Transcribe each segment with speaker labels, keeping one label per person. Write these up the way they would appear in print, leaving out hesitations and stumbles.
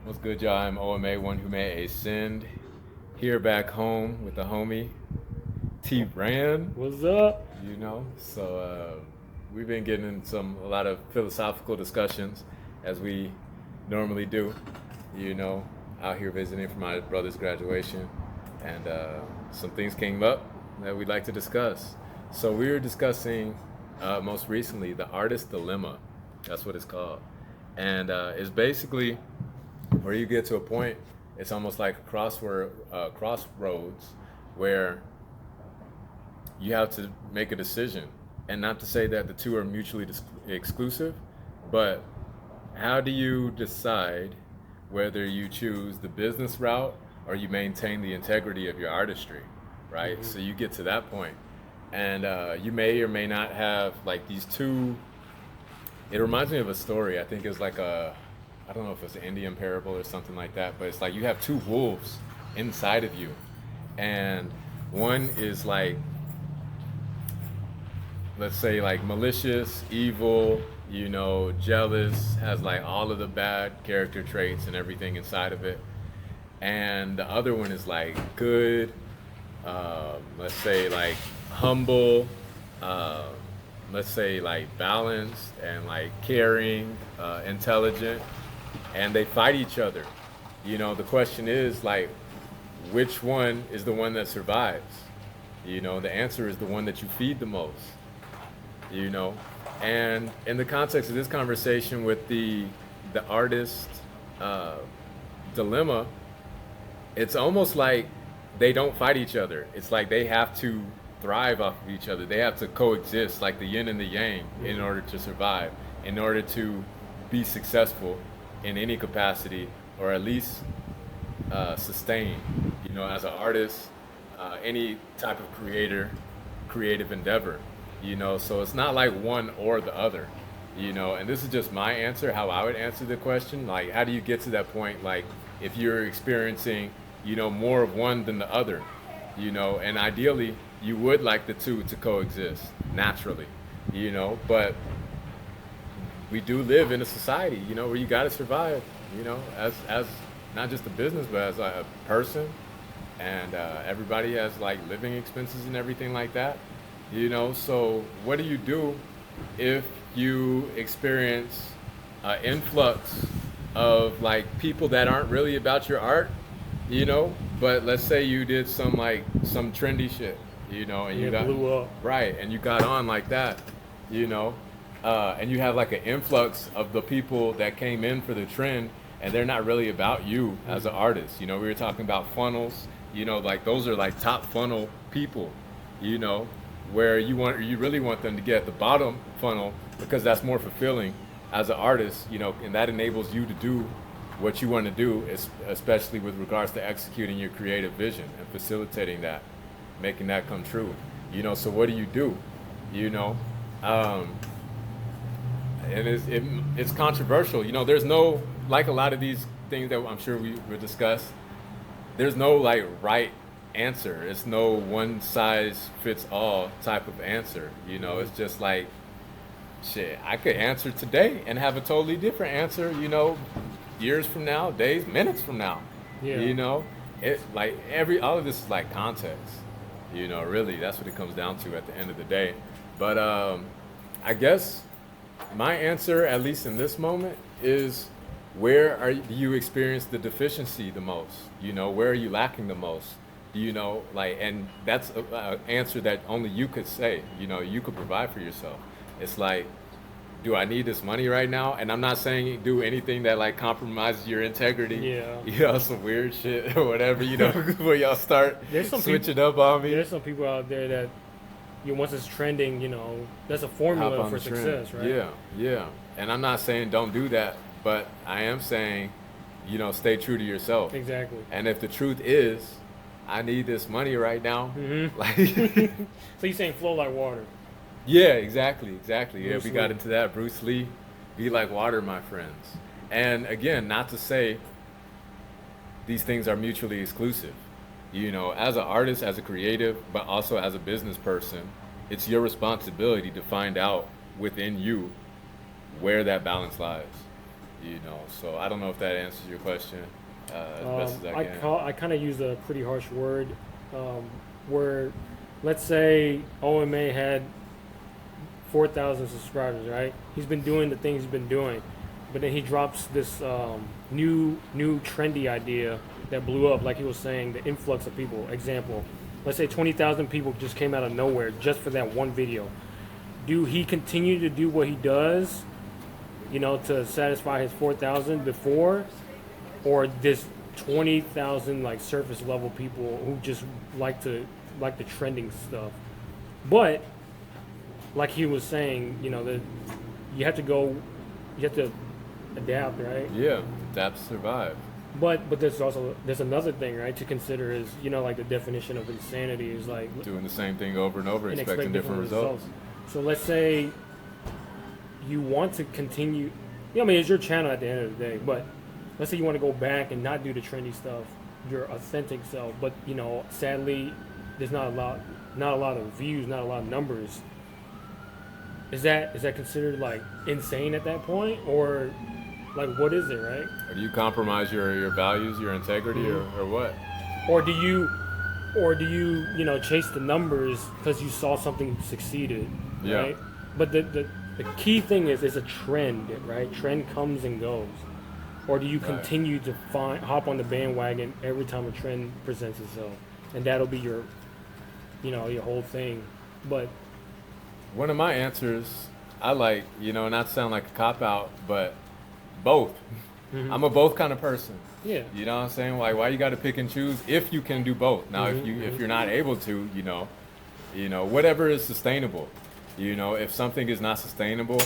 Speaker 1: What's good, y'all? I'm OMA, one who may ascend. Here back home with the homie T Ran.
Speaker 2: What's up?
Speaker 1: So we've been getting in a lot of philosophical discussions as we normally do. You know, out here visiting for my brother's graduation, and some things came up that we'd like to discuss. So we were discussing most recently the artist dilemma. That's what it's called, and it's basically where you get to a point. It's almost like a crossroads where you have to make a decision. And not to say that the two are mutually exclusive, but how do you decide whether you choose the business route or you maintain the integrity of your artistry, right?
Speaker 2: Mm-hmm.
Speaker 1: So you get to that point, and you may or may not have like these two. It reminds me of a story. I think it's like I don't know if it's an Indian parable or something like that, but it's like you have two wolves inside of you, and one is like, let's say, like malicious, evil, jealous, has like all of the bad character traits and everything inside of it. And the other one is like good, let's say like humble, uh, let's say like balanced and like caring, intelligent, and they fight each other. The question is like, which one is the one that survives? The answer is the one that you feed the most you know and in the context of this conversation with the artist uh, dilemma, it's almost like they don't fight each other. It's like they have to thrive off of each other. They have to coexist like the yin and the yang in order to survive, in order to be successful in any capacity, or at least sustain, as an artist, any type of creative endeavor. So it's not like one or the other. And this is just my answer, how I would answer the question. Like, how do you get to that point? Like, if you're experiencing, more of one than the other, and ideally, you would like the two to coexist naturally, but we do live in a society, where you got to survive, as not just a business, but as a person, and everybody has like living expenses and everything like that. So what do you do if you experience an influx of like people that aren't really about your art, but let's say you did some trendy shit, and you
Speaker 2: It
Speaker 1: got
Speaker 2: blew up.
Speaker 1: right, and you got on like that, you know, and you have like an influx of the people that came in for the trend, and they're not really about you as an artist. We were talking about funnels, like those are like top funnel people, you know, where you really want them to get at the bottom funnel because that's more fulfilling as an artist, and that enables you to do what you want to do, especially with regards to executing your creative vision and facilitating that, making that come true. So what do? You know, um, and it's controversial. There's no, like a lot of these things that I'm sure we will discuss. There's no like right answer. It's no one size fits all type of answer. It's just like shit. I could answer today and have a totally different answer. Years from now, days, minutes from now.
Speaker 2: Yeah.
Speaker 1: It like all of this is like context. Really, that's what it comes down to at the end of the day. But I guess my answer, at least in this moment, is do you experience the deficiency the most? Where are you lacking the most? And that's an answer that only you could say. You could provide for yourself. It's like, do I need this money right now? And I'm not saying do anything that like compromises your integrity.
Speaker 2: Yeah.
Speaker 1: Some weird shit or whatever. Where y'all start
Speaker 2: There's some
Speaker 1: switching up on me.
Speaker 2: There's some people out there that once it's trending, that's a
Speaker 1: Hop
Speaker 2: formula
Speaker 1: on
Speaker 2: for
Speaker 1: the trend.
Speaker 2: success, right?
Speaker 1: Yeah, yeah. And I'm not saying don't do that, but I am saying, stay true to yourself.
Speaker 2: Exactly.
Speaker 1: And if the truth is, I need this money right now,
Speaker 2: Mm-hmm.
Speaker 1: like,
Speaker 2: So you're saying flow like water.
Speaker 1: yeah, exactly. Yeah,
Speaker 2: Bruce
Speaker 1: we got
Speaker 2: Lee.
Speaker 1: into that. Bruce Lee, be like water, my friends. And again, not to say these things are mutually exclusive. As an artist, as a creative, but also as a business person, it's your responsibility to find out within you where that balance lies. You know, so I don't know if that answers your question as best as I can.
Speaker 2: I kind of use a pretty harsh word, where, let's say OMA had 4,000 subscribers, right? He's been doing the things he's been doing, but then he drops this new trendy idea that blew up, like he was saying, the influx of people. Example, let's say 20,000 people just came out of nowhere just for that one video. Do he continue to do what he does, you know, to satisfy his 4,000 before, or this 20,000 like surface level people who just like the trending stuff? But like he was saying, you know, that you have to adapt, right?
Speaker 1: Yeah, adapt to survive.
Speaker 2: But there's another thing, right, to consider is, you know, like the definition of insanity is like
Speaker 1: Doing the same thing over and over,
Speaker 2: and
Speaker 1: expecting different results.
Speaker 2: So let's say you want to continue, you know, I mean, it's your channel at the end of the day, but let's say you want to go back and not do the trendy stuff, your authentic self, but, you know, sadly, there's not a lot of views, not a lot of numbers. Is that considered like insane at that point, or like what is it, right?
Speaker 1: Or do you compromise your values, your integrity, or what?
Speaker 2: Or do you you know, chase the numbers because you saw something succeeded, right?
Speaker 1: Yeah.
Speaker 2: But the key thing is a trend, right? Trend comes and goes. Or do you continue to hop on the bandwagon every time a trend presents itself, and that'll be your, you know, your whole thing? But
Speaker 1: one of my answers, I like, you know, not to sound like a cop-out, but both.
Speaker 2: Mm-hmm.
Speaker 1: I'm a both kind of person.
Speaker 2: yeah,
Speaker 1: You know what I'm saying? Like, why you got to pick and choose if you can do both? Now, if you're not able to, you know, whatever is sustainable. You know, if something is not sustainable,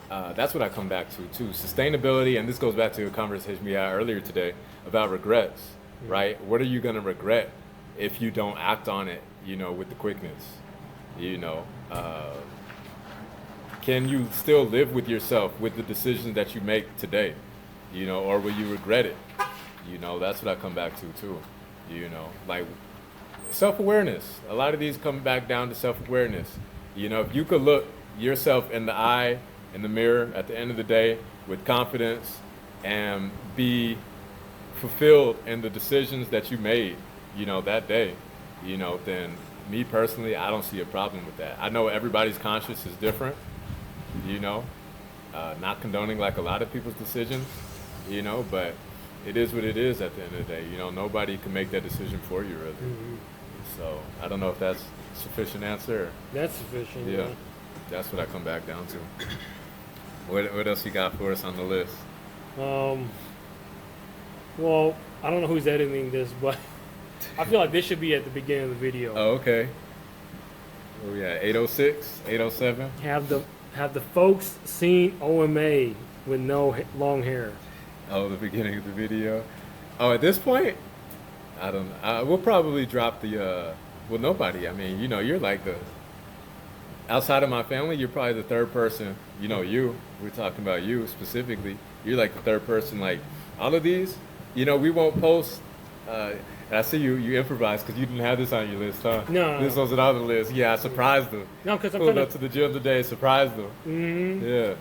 Speaker 1: that's what I come back to too. Sustainability, and this goes back to a conversation we had earlier today about regrets, right? What are you gonna regret if you don't act on it? You know, with the quickness. You know, can you still live with yourself with the decisions that you make today? You know, or will you regret it? You know, that's what I come back to too. You know, like self-awareness. A lot of these come back down to self-awareness. You know, if you could look yourself in the eye, in the mirror at the end of the day with confidence and be fulfilled in the decisions that you made, you know, that day, you know, then me personally, I don't see a problem with that. I know everybody's conscience is different, you know, not condoning like a lot of people's decisions, you know, but it is what it is at the end of the day. You know, nobody can make that decision for you, really. So I don't know if that's a sufficient answer.
Speaker 2: that's sufficient.
Speaker 1: Yeah, that's what I come back down to. What else you got for us on the list?
Speaker 2: Well, I don't know who's editing this, but I feel like this should be at the beginning of the video.
Speaker 1: Oh, okay. Where we at? 806, 807?
Speaker 2: Have the folks seen OMA with no long hair?
Speaker 1: Oh, the beginning of the video. Oh, at this point, I don't know. We'll probably drop the, well, nobody. I mean, you know, you're like outside of my family, you're probably the third person, you know, we're talking about you specifically. You're like the third person, like all of these, you know, we won't post, and I see you improvise because you didn't have this on your list, huh?
Speaker 2: No.
Speaker 1: This wasn't on the list. Yeah, I surprised them.
Speaker 2: No, because I'm
Speaker 1: Pulled
Speaker 2: trying
Speaker 1: up to the gym today, surprised them.
Speaker 2: Mm-hmm.
Speaker 1: Yeah.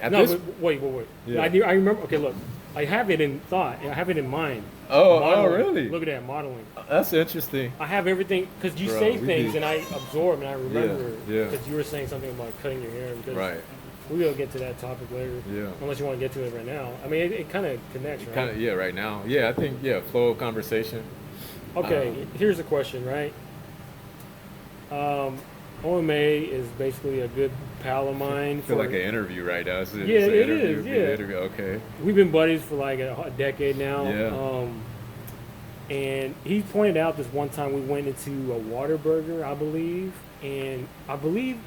Speaker 1: At
Speaker 2: No,
Speaker 1: this,
Speaker 2: but wait.
Speaker 1: Yeah.
Speaker 2: I remember. Okay, look, I have it in thought. I have it in mind.
Speaker 1: Oh,
Speaker 2: Modeling.
Speaker 1: really?
Speaker 2: Look at that, modeling.
Speaker 1: That's interesting.
Speaker 2: I have everything because you
Speaker 1: Bro,
Speaker 2: say
Speaker 1: we
Speaker 2: things
Speaker 1: need-
Speaker 2: and I absorb and I remember.
Speaker 1: Yeah.
Speaker 2: Because you were saying something about cutting your hair. Because
Speaker 1: Right.
Speaker 2: We'll get to that topic later.
Speaker 1: Yeah.
Speaker 2: Unless you want to get to it right now. I mean, it kind of connects, right?
Speaker 1: Kind of, yeah, right now. Yeah, I think, flow of conversation.
Speaker 2: Okay, here's a question, right? OMA is basically a good pal of mine.
Speaker 1: I feel like an interview right now. It's an
Speaker 2: it
Speaker 1: interview,
Speaker 2: is,
Speaker 1: an
Speaker 2: yeah.
Speaker 1: interview. Okay.
Speaker 2: We've been buddies for like a decade now.
Speaker 1: Yeah.
Speaker 2: And he pointed out this one time we went into a Whataburger, I believe. And I believe,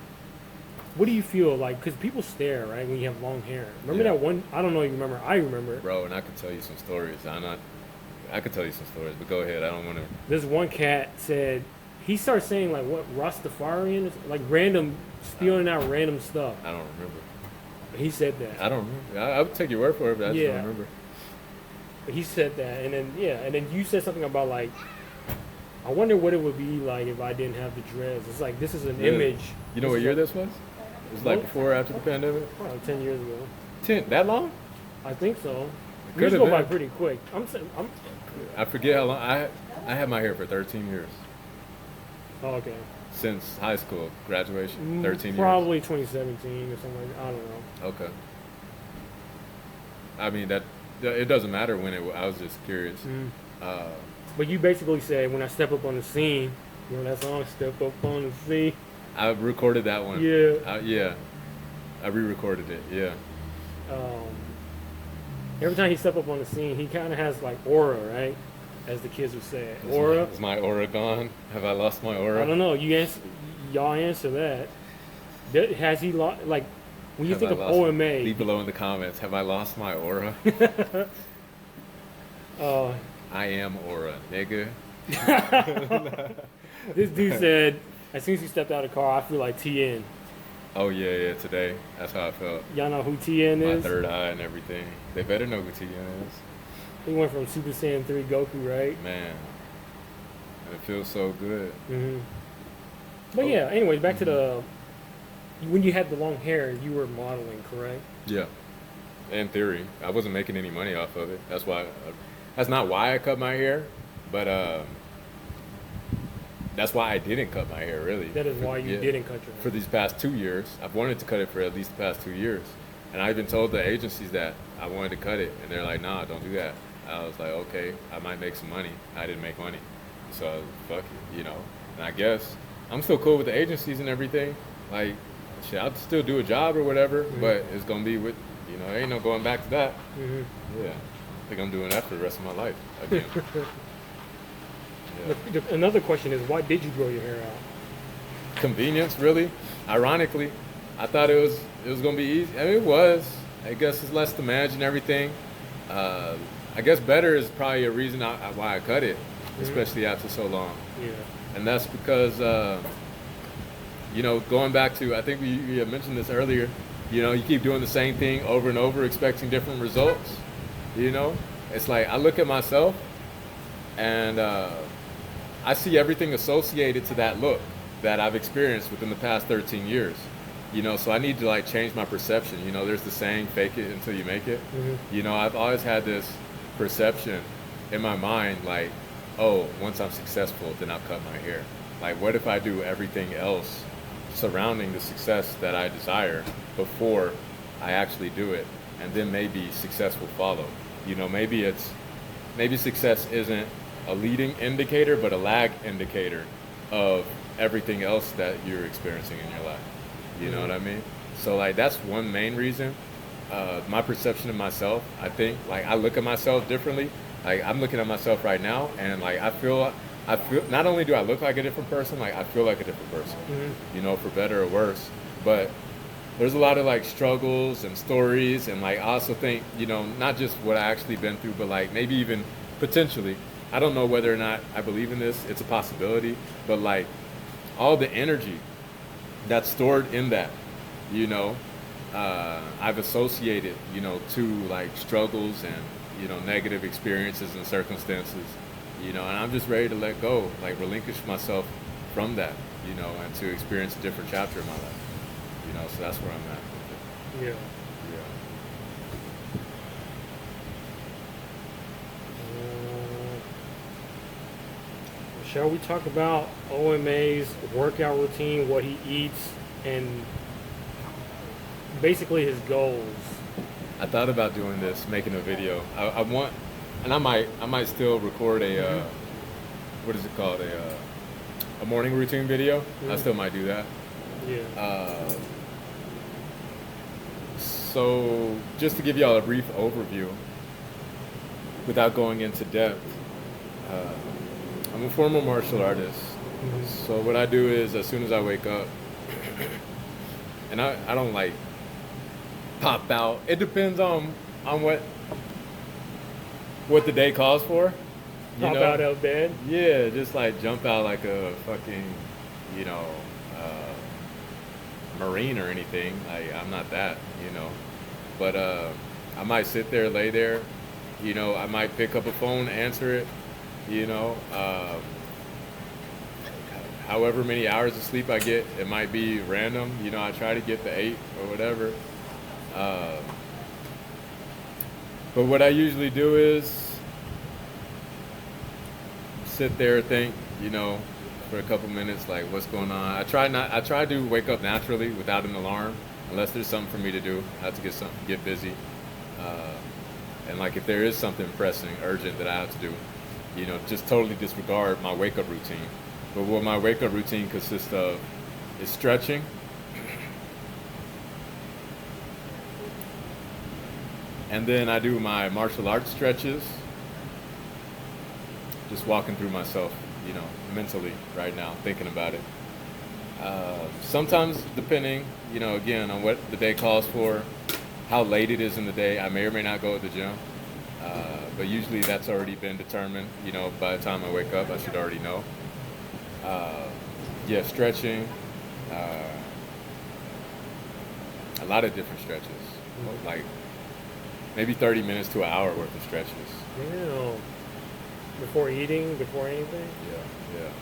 Speaker 2: what do you feel like? Because people stare, right, when you have long hair. Remember
Speaker 1: Yeah.
Speaker 2: that one? I don't know if you remember. I remember it.
Speaker 1: Bro, and I could tell you some stories. I could tell you some stories, but go ahead. I don't want to.
Speaker 2: This one cat said, he started saying like what, Rastafarian? Like random, spewing out random stuff.
Speaker 1: I don't remember.
Speaker 2: He said that.
Speaker 1: I don't remember. I would take your word for it, but I just
Speaker 2: Yeah.
Speaker 1: don't remember.
Speaker 2: He said that, and then you said something about like, I wonder what it would be like if I didn't have the dreads. It's like this is an
Speaker 1: Really?
Speaker 2: image.
Speaker 1: You know what year this was? It was like before or after the pandemic?
Speaker 2: Probably 10 years ago.
Speaker 1: 10, that long?
Speaker 2: I think so.
Speaker 1: Could
Speaker 2: Years
Speaker 1: have
Speaker 2: go by
Speaker 1: been.
Speaker 2: pretty quick. I'm
Speaker 1: I forget how long. I had my hair for 13 years.
Speaker 2: oh, okay.
Speaker 1: Since high school graduation, 13 years.
Speaker 2: Probably 2017 or something like that. I don't know.
Speaker 1: Okay. I mean, it doesn't matter when I was just curious. Uh,
Speaker 2: But you basically said, when I step up on the scene, you know that song, Step Up on the Scene?
Speaker 1: I recorded that one.
Speaker 2: Yeah.
Speaker 1: Yeah. I re-recorded it. Yeah.
Speaker 2: Um, every time he step up on the scene, he kind of has like aura, right? As the kids would say. Aura?
Speaker 1: Is my aura gone? Have I lost my aura?
Speaker 2: I don't know. Y'all answer that. Has he lost, like, when you
Speaker 1: Have
Speaker 2: think
Speaker 1: I
Speaker 2: of
Speaker 1: lost-
Speaker 2: OMA,
Speaker 1: Leave below in the comments. Have I lost my aura?
Speaker 2: uh,
Speaker 1: I am aura, nigga.
Speaker 2: this dude said, as soon as he stepped out of the car, I feel like TN.
Speaker 1: Oh yeah. Today, that's how I felt.
Speaker 2: Y'all know who TN
Speaker 1: My
Speaker 2: is?
Speaker 1: third eye and everything. They better know who TN is.
Speaker 2: He went from Super Saiyan 3 Goku, right?
Speaker 1: Man, it feels so good.
Speaker 2: But
Speaker 1: Oh.
Speaker 2: yeah, anyways, back to the, when you had the long hair, you were modeling, correct?
Speaker 1: Yeah. In theory, I wasn't making any money off of it. That's why. That's not why I cut my hair, but that's why I didn't cut my hair. Really.
Speaker 2: That is why you
Speaker 1: Yeah.
Speaker 2: didn't cut your
Speaker 1: For
Speaker 2: hair.
Speaker 1: these past 2 years. I've wanted to cut it for at least the past 2 years, and I even told the agencies that I wanted to cut it, and they're like, "Nah, don't do that." I was like, "Okay, I might make some money." I didn't make money, so fuck it, you know. And I guess I'm still cool with the agencies and everything. Like, shit, I'll still do a job or whatever, but it's gonna be with, you know, ain't no going back to that. Yeah, I think I'm doing that for the rest of my life again. Yeah.
Speaker 2: Another question is, why did you grow your hair out?
Speaker 1: Convenience, really. Ironically, I thought it was gonna be easy. I mean, it was. I guess it's less to manage and everything. I guess better is probably a reason why I cut it, especially after so long.
Speaker 2: Yeah.
Speaker 1: And that's because, you know, going back to, I think we had mentioned this earlier. You know, you keep doing the same thing over and over, expecting different results. You know, it's like I look at myself, and I see everything associated to that look that I've experienced within the past 13 years. You know, so I need to like change my perception. You know, there's the saying, fake it until you make it. You know, I've always had this perception in my mind, like, oh, once I'm successful, then I'll cut my hair. Like, what if I do everything else surrounding the success that I desire before I actually do it, and then maybe success will follow. You know, maybe success isn't a leading indicator, but a lag indicator of everything else that you're experiencing in your life. You know what I mean? So like that's one main reason. My perception of myself, I think, like I look at myself differently. Like I'm looking at myself right now, and like I feel not only do I look like a different person, like I feel like a different person. You know, for better or worse. But there's a lot of like struggles and stories, and like I also think, you know, not just what I actually been through, but like maybe even potentially, I don't know whether or not I believe in this, it's a possibility, but like all the energy that's stored in that, you know, I've associated, you know, to like struggles and, you know, negative experiences and circumstances, you know, and I'm just ready to let go, like relinquish myself from that, you know, and to experience a different chapter of my life, you know, so that's where I'm at with it.
Speaker 2: Yeah. Shall we talk about OMA's workout routine, what he eats, and basically his goals?
Speaker 1: I thought about doing this, making a video. I want, and I might still record a, what is it called, a morning routine video. I still might do that.
Speaker 2: Yeah.
Speaker 1: So just to give y'all a brief overview, without going into depth, I'm a former martial artist. So what I do is, as soon as I wake up, and I don't like pop out. It depends on what the day calls for.
Speaker 2: Pop out of bed.
Speaker 1: Yeah, just like jump out like a fucking, you know, Marine or anything. Like I'm not that, you know. But I might sit there, lay there, you know. I might pick up a phone, answer it, you know. however many hours of sleep I get. It might be random. You know, I try to get the 8 or whatever. But what I usually do is sit there, think, you know, for a couple minutes, like what's going on. I try to wake up naturally without an alarm, unless there's something for me to do. I have to get busy. And like if there is something pressing, urgent that I have to do, you know, just totally disregard my wake up routine. But what my wake up routine consists of is stretching. And then I do my martial arts stretches. Just walking through myself, you know, mentally right now, thinking about it. Sometimes, depending, you know, again, on what the day calls for, how late it is in the day, I may or may not go to the gym. But usually that's already been determined, you know, by the time I wake up, I should already know. Yeah, stretching, a lot of different stretches, like maybe 30 minutes to an hour worth of stretches.
Speaker 2: Damn. Before eating, before anything?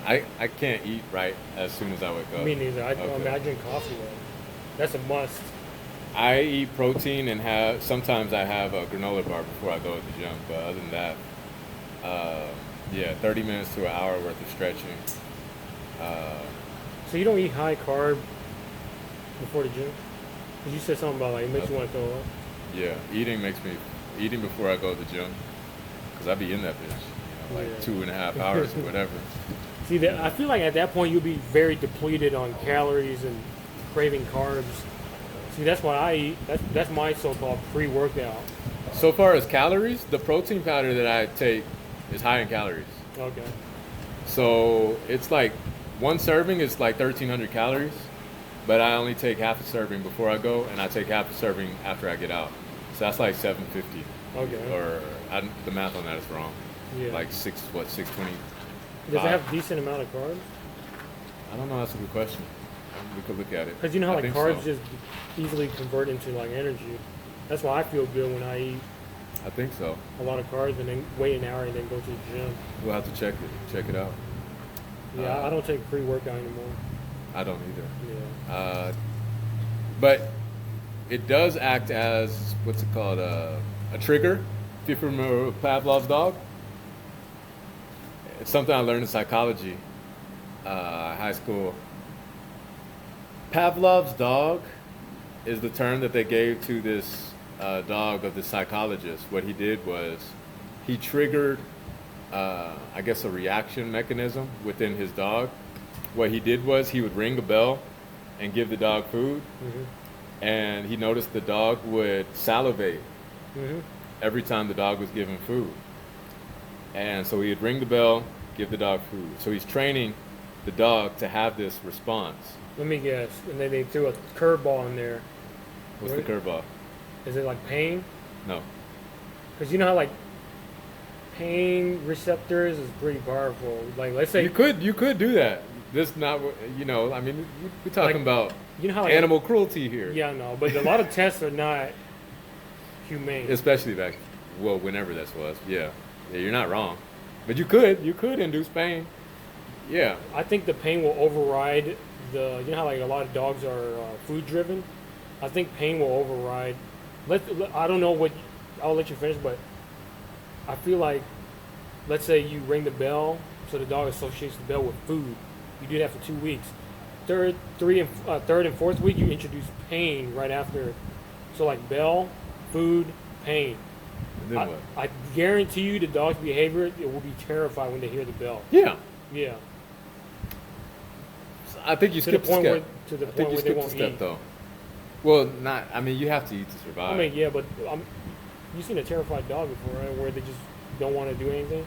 Speaker 1: Yeah. I can't eat right as soon as I wake up.
Speaker 2: Me neither. I imagine coffee though. That's a must.
Speaker 1: I eat protein and sometimes I have a granola bar before I go to the gym. But other than that, yeah, 30 minutes to an hour worth of stretching.
Speaker 2: So you don't eat high carb before the gym? Because you said something about like it makes you want to throw up.
Speaker 1: Yeah, eating before I go to the gym, because I be in that bitch, you know, like 2.5 hours or whatever.
Speaker 2: See, I feel like at that point you'll be very depleted on calories and craving carbs. See, that's why I eat. That's my so-called pre-workout.
Speaker 1: So far as calories, the protein powder that I take is high in calories.
Speaker 2: Okay.
Speaker 1: So it's like one serving is like 1,300 calories, but I only take half a serving before I go, and I take half a serving after I get out. So that's like 750.
Speaker 2: Okay.
Speaker 1: Or the math on that is wrong.
Speaker 2: Yeah.
Speaker 1: Like 620.
Speaker 2: Does it have a decent amount of carbs?
Speaker 1: I don't know. That's a good question. We could look at it.
Speaker 2: Because you know how like carbs
Speaker 1: so.
Speaker 2: just easily convert into like energy. That's why I feel good when I eat
Speaker 1: I think so.
Speaker 2: a lot of carbs and then wait an hour and then go to the gym.
Speaker 1: We'll have to check it out.
Speaker 2: Yeah, I don't take pre-workout anymore.
Speaker 1: I don't either.
Speaker 2: Yeah.
Speaker 1: But it does act as, what's it called, a trigger. If you're familiar with Pavlov's dog, it's something I learned in psychology, high school. Pavlov's dog is the term that they gave to this dog of the psychologist. What he did was he triggered, I guess, a reaction mechanism within his dog. What he did was he would ring a bell and give the dog food, and he noticed the dog would salivate every time the dog was given food. And so he'd ring the bell, give the dog food. So he's training the dog to have this response.
Speaker 2: Let me guess. And then they threw a curveball in there.
Speaker 1: What's the curveball?
Speaker 2: Is it like pain?
Speaker 1: No.
Speaker 2: Because you know how like pain receptors is pretty powerful. Like let's say
Speaker 1: You could do that. This not, you know, I mean, we're talking
Speaker 2: Like,
Speaker 1: about
Speaker 2: you know how like,
Speaker 1: animal cruelty here.
Speaker 2: Yeah, no, but a lot of tests are not humane.
Speaker 1: Especially back, well, whenever this was. Yeah, you're not wrong. But you could induce pain. Yeah.
Speaker 2: I think the pain will override you know how like a lot of dogs are food driven. I think pain will override. I don't know what. I'll let you finish, but I feel like, let's say you ring the bell, so the dog associates the bell with food. You do that for 2 weeks. Third and fourth week, you introduce pain right after. So like bell, food, pain.
Speaker 1: And then what?
Speaker 2: I guarantee you, the dog's behavior, it will be terrified when they hear the bell.
Speaker 1: Yeah.
Speaker 2: Yeah.
Speaker 1: I think you skipped a step.
Speaker 2: To the
Speaker 1: I
Speaker 2: point
Speaker 1: think you
Speaker 2: where they
Speaker 1: skipped a
Speaker 2: won't
Speaker 1: step
Speaker 2: eat.
Speaker 1: though. Well, not. I mean, you have to eat to survive.
Speaker 2: I mean, yeah, but you've seen a terrified dog before, right? Where they just don't want to do anything,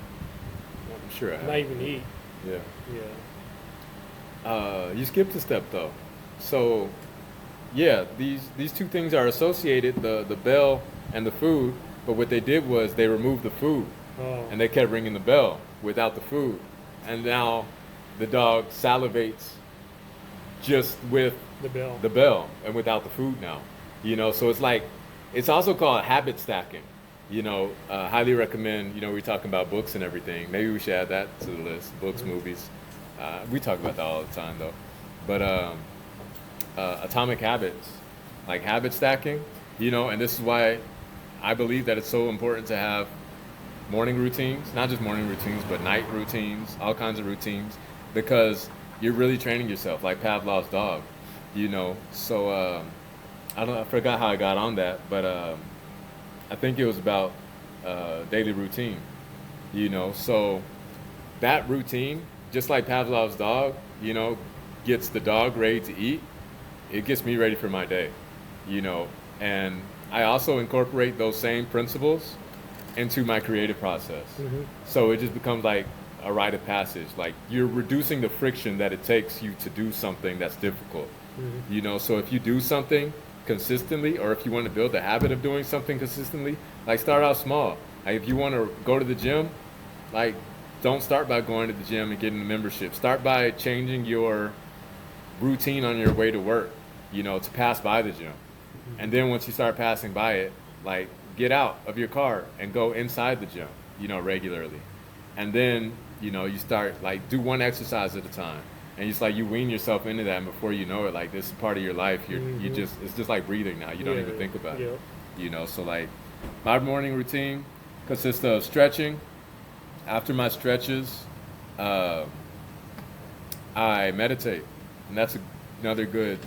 Speaker 1: I'm sure I have.
Speaker 2: not even eat.
Speaker 1: Yeah.
Speaker 2: Yeah.
Speaker 1: You skipped a step though. So, yeah, these two things are associated, the bell and the food. But what they did was they removed the food, and they kept ringing the bell without the food, and now the dog salivates just with
Speaker 2: The bell.
Speaker 1: and without the food now. You know, so it's also called habit stacking. You know, highly recommend. You know, we're talking about books and everything. Maybe we should add that to the list. Books, movies. We talk about that all the time though. But atomic habits, like habit stacking, and this is why I believe that it's so important to have morning routines, not just morning routines, but night routines, all kinds of routines, because you're really training yourself, like Pavlov's dog, So I forgot how I got on that, but I think it was about daily routine, So that routine, just like Pavlov's dog, gets the dog ready to eat, it gets me ready for my day, And I also incorporate those same principles into my creative process. So it just becomes like a rite of passage. Like you're reducing the friction that it takes you to do something that's difficult. So if you do something consistently, or if you want to build the habit of doing something consistently, like start out small. Like if you want to go to the gym, like don't start by going to the gym and getting a membership. Start by changing your routine on your way to work, to pass by the gym. And then once you start passing by it, like get out of your car and go inside the gym, regularly. And then, you start like do one exercise at a time. And it's like you wean yourself into that, and before you know it, like this is part of your life. It's just like breathing now. You don't even think about it. So like my morning routine consists of stretching. After my stretches, I meditate. And that's another good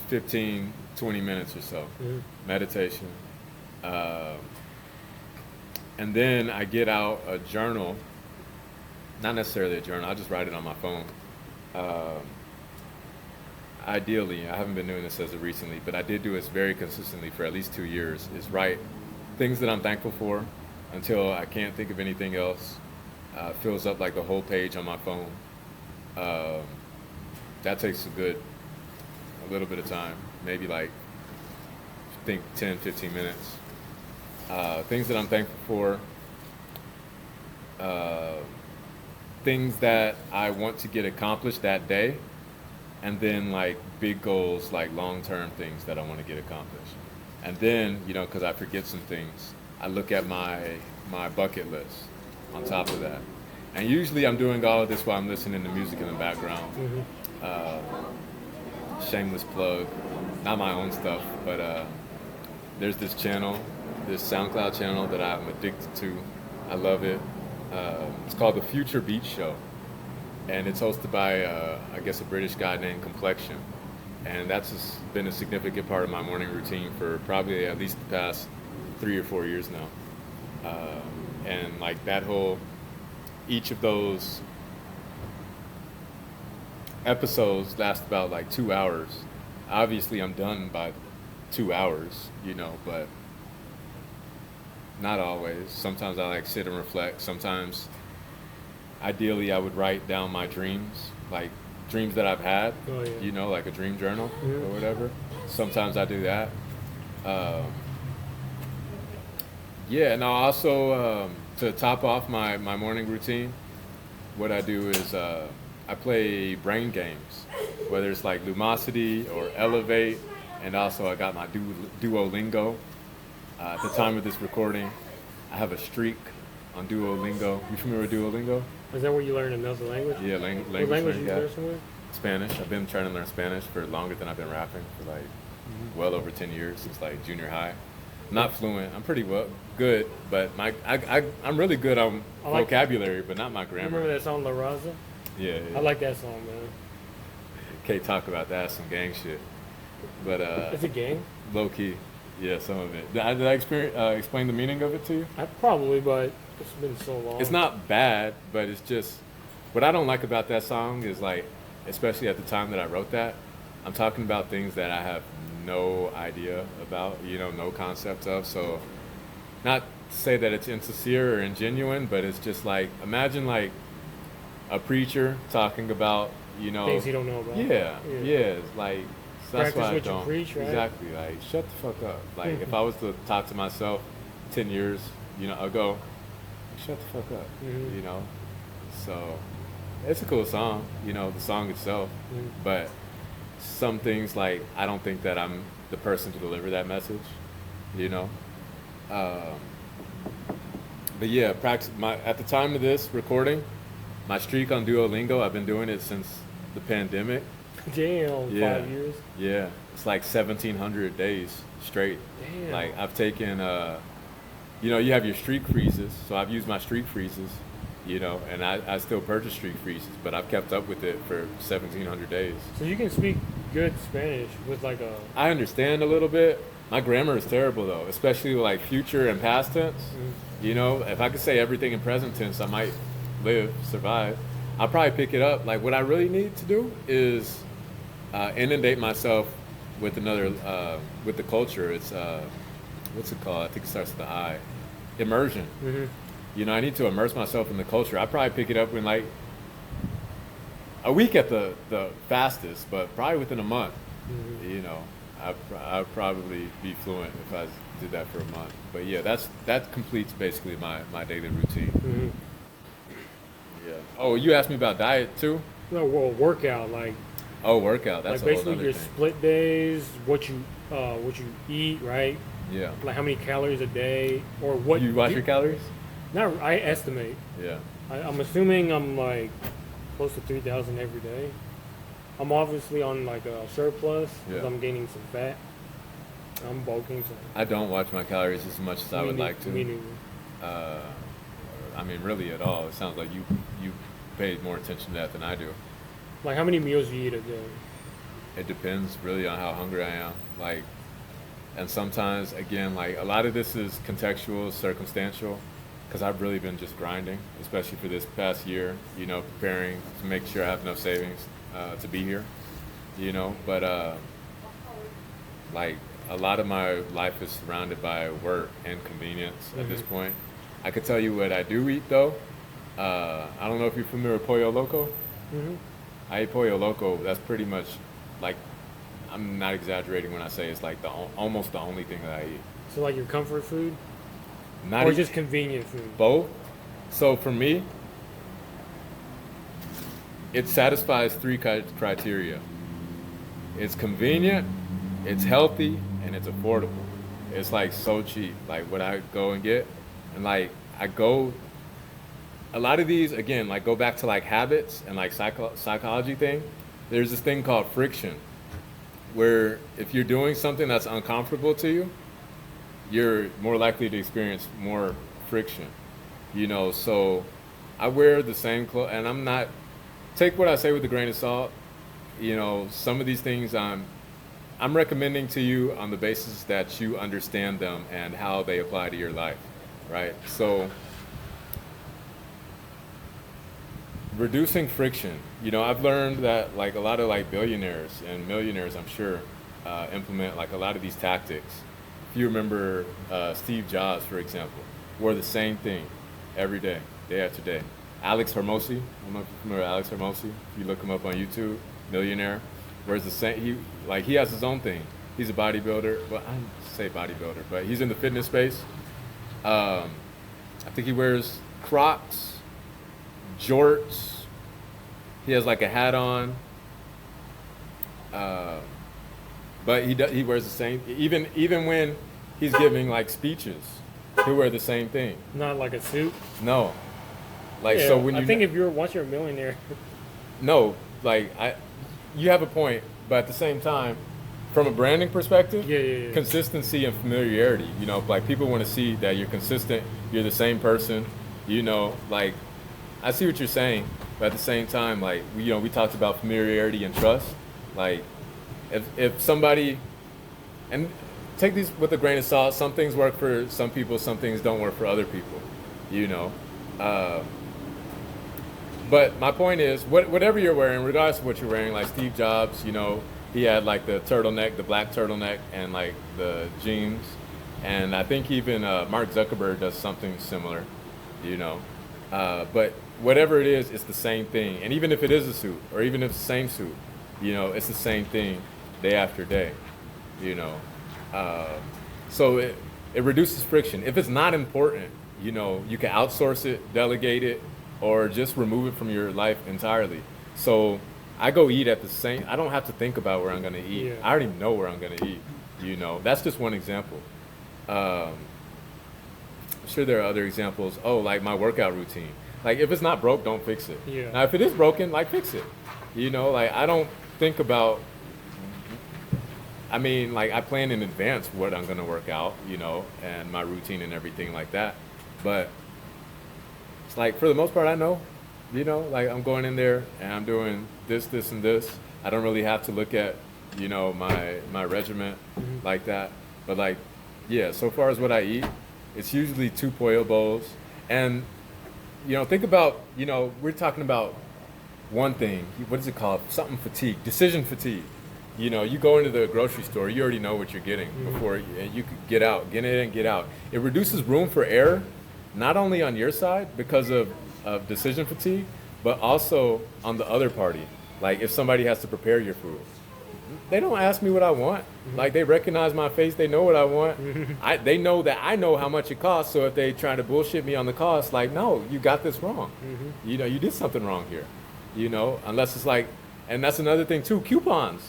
Speaker 1: 15, 20 minutes or so. Meditation. And then I get out a journal. Not necessarily a journal. I just write it on my phone. Ideally, I haven't been doing this as of recently, but I did do this very consistently for at least 2 years, is write things that I'm thankful for until I can't think of anything else. Fills up like the whole page on my phone. That takes a little bit of time, maybe like, I think 10, 15 minutes. Things that I'm thankful for. Things that I want to get accomplished that day, and then like big goals, like long-term things that I want to get accomplished. And then, because I forget some things, I look at my bucket list on top of that. And usually I'm doing all of this while I'm listening to music in the background. Shameless plug, not my own stuff, but there's this SoundCloud channel that I'm addicted to. I love it. It's called The Future Beat Show, and it's hosted by, I guess, a British guy named Complexion, and that's been a significant part of my morning routine for probably at least the past 3 or 4 years now. And like each of those episodes last about like 2 hours. Obviously, I'm done by 2 hours, but not always. Sometimes I like sit and reflect. Sometimes, ideally, I would write down my dreams, like dreams that I've had, like a dream journal or whatever. Sometimes I do that. And I also, to top off my morning routine, what I do is I play brain games, whether it's like Lumosity or Elevate, and also I got my Duolingo. At the time of this recording, I have a streak on Duolingo. You familiar with Duolingo?
Speaker 2: Is that where you learn another language?
Speaker 1: Yeah, language.
Speaker 2: What language you learn somewhere?
Speaker 1: Spanish. I've been trying to learn Spanish for longer than I've been rapping, for like well over 10 years, since like junior high. I'm not fluent. I'm pretty good, but I'm really good on vocabulary, but not my grammar.
Speaker 2: You remember that song La Raza?
Speaker 1: Yeah.
Speaker 2: I like that song, man.
Speaker 1: Can't talk about that. Some gang shit. But
Speaker 2: it's a gang?
Speaker 1: Low key. Yeah, some of it. Did I explain the meaning of it to you?
Speaker 2: Probably, but it's been so long.
Speaker 1: It's not bad, but it's just, what I don't like about that song is like, especially at the time that I wrote that, I'm talking about things that I have no idea about, no concept of. So, not to say that it's insincere or ingenuine, but it's just like, imagine like a preacher talking about,
Speaker 2: things you don't know about.
Speaker 1: Yeah. It's like, so that's why I don't.
Speaker 2: Preach, right?
Speaker 1: Exactly. Like, shut the fuck up. Like, if I was to talk to myself 10 years, ago, shut the fuck up. So it's a cool song, the song itself. But some things, like, I don't think that I'm the person to deliver that message. But yeah, at the time of this recording, My streak on Duolingo, I've been doing it since the pandemic.
Speaker 2: Damn,
Speaker 1: Yeah.
Speaker 2: 5 years.
Speaker 1: Yeah, it's like 1,700 days straight.
Speaker 2: Damn.
Speaker 1: Like I've taken, you know, you have your streak freezes, so I've used my streak freezes, you know, and I still purchase streak freezes, but I've kept up with it for 1,700 days.
Speaker 2: So you can speak good Spanish with like a.
Speaker 1: I understand a little bit. My grammar is terrible though, especially like future and past tense. You know, if I could say everything in present tense, I might survive. I'll probably pick it up. Like what I really need to do is inundate myself with another with the culture. It's what's it called? I think it starts with the I. Immersion.
Speaker 2: Mm-hmm.
Speaker 1: You know, I need to immerse myself in the culture. I probably pick it up in like a week at the fastest, but probably within a month.
Speaker 2: Mm-hmm.
Speaker 1: You know, I'd probably be fluent if I did that for a month. But yeah, that completes basically my daily routine.
Speaker 2: Mm-hmm.
Speaker 1: Yeah. Oh, you asked me about diet too?
Speaker 2: No, well, workout like
Speaker 1: Oh, workout. That's
Speaker 2: like
Speaker 1: a whole
Speaker 2: basically
Speaker 1: other
Speaker 2: your
Speaker 1: thing.
Speaker 2: split days, what you eat, right?
Speaker 1: Yeah.
Speaker 2: Like how many calories a day, or what
Speaker 1: You watch your calories?
Speaker 2: Not, I estimate.
Speaker 1: Yeah.
Speaker 2: I'm assuming I'm like close to 3,000 every day. I'm obviously on like a surplus because
Speaker 1: Yeah.
Speaker 2: I'm gaining some fat. I'm bulking, so
Speaker 1: I don't watch my calories as much as I would like to.
Speaker 2: Me neither.
Speaker 1: I mean, really at all. It sounds like you pay more attention to that than I do.
Speaker 2: Like how many meals do you eat a day?
Speaker 1: It depends really on how hungry I am. Like, and sometimes again, like a lot of this is contextual, circumstantial, because I've really been just grinding, especially for this past year. You know, preparing to make sure I have enough savings to be here. You know, but like a lot of my life is surrounded by work and convenience at this point. I could tell you what I do eat though. I don't know if you're familiar with Pollo Loco.
Speaker 2: Mm-hmm.
Speaker 1: I eat Pollo Loco. That's pretty much like, I'm not exaggerating when I say it's like almost the only thing that I eat.
Speaker 2: So like your comfort food,
Speaker 1: Not
Speaker 2: or
Speaker 1: eat
Speaker 2: just convenient food?
Speaker 1: both. So for me, it satisfies three criteria. It's convenient, it's healthy, and it's affordable. It's like so cheap. Like what I go and get, and like I go. A lot of these again, like go back to like habits and like psychology thing. There's this thing called friction, where if you're doing something that's uncomfortable to you, you're more likely to experience more friction. You know, so I wear the same clothes, and I'm not. Take what I say with a grain of salt. You know, some of these things I'm recommending to you on the basis that you understand them and how they apply to your life, right? So reducing friction. You know, I've learned that like a lot of like billionaires and millionaires, I'm sure, implement like a lot of these tactics. If you remember Steve Jobs, for example, wore the same thing every day, day after day. Alex Hermosi, I don't know if you're familiar with Alex Hermosi. If you look him up on YouTube, millionaire, wears the same. He has his own thing. He's a bodybuilder. Well, I don't say bodybuilder, but he's in the fitness space. I think he wears Crocs, jorts. He has like a hat on. But he wears the same. Even when he's giving like speeches, he'll wear the same thing.
Speaker 2: Not like a suit.
Speaker 1: No, like
Speaker 2: Yeah,
Speaker 1: so when you
Speaker 2: I think if once you're a millionaire,
Speaker 1: no, like you have a point, but at the same time, from a branding perspective,
Speaker 2: Yeah.
Speaker 1: consistency and familiarity. You know, like people want to see that you're consistent. You're the same person. You know, like I see what you're saying, but at the same time, like we talked about familiarity and trust. Like if somebody, and take these with a grain of salt. Some things work for some people. Some things don't work for other people. You know. But my point is, whatever you're wearing, regardless of what you're wearing, like Steve Jobs, you know, he had like the turtleneck, the black turtleneck, and like the jeans. And I think even Mark Zuckerberg does something similar, you know. But whatever it is, it's the same thing. And even if it is a suit, or even if it's the same suit, you know, it's the same thing day after day, you know. So it reduces friction. If it's not important, you know, you can outsource it, delegate it, or just remove it from your life entirely. So I go eat at the same. I don't have to think about where I'm going to eat.
Speaker 2: Yeah.
Speaker 1: I already know where I'm going to eat. You know, that's just one example. I'm sure there are other examples. Oh, like my workout routine. Like if it's not broke, don't fix it.
Speaker 2: Yeah.
Speaker 1: Now if it is broken, like fix it. You know, like I don't think about. I mean, like I plan in advance what I'm gonna work out, you know, and my routine and everything like that. But it's like for the most part, I know, you know, like I'm going in there and I'm doing this, this, and this. I don't really have to look at, you know, my regiment like that. But like, yeah, so far as what I eat, it's usually 2 pollo bowls. And, you know, think about, you know, we're talking about one thing. What is it called? Something fatigue, decision fatigue. You know, you go into the grocery store, you already know what you're getting before you could get out, get in and get out. It reduces room for error, not only on your side because of decision fatigue, but also on the other party. Like if somebody has to prepare your food, they don't ask me what I want. Like they recognize my face, they know what I want. They know that I know how much it costs. So if they try to bullshit me on the cost, like no, you got this wrong. You know, you did something wrong here. You know, unless it's like, and that's another thing too, coupons.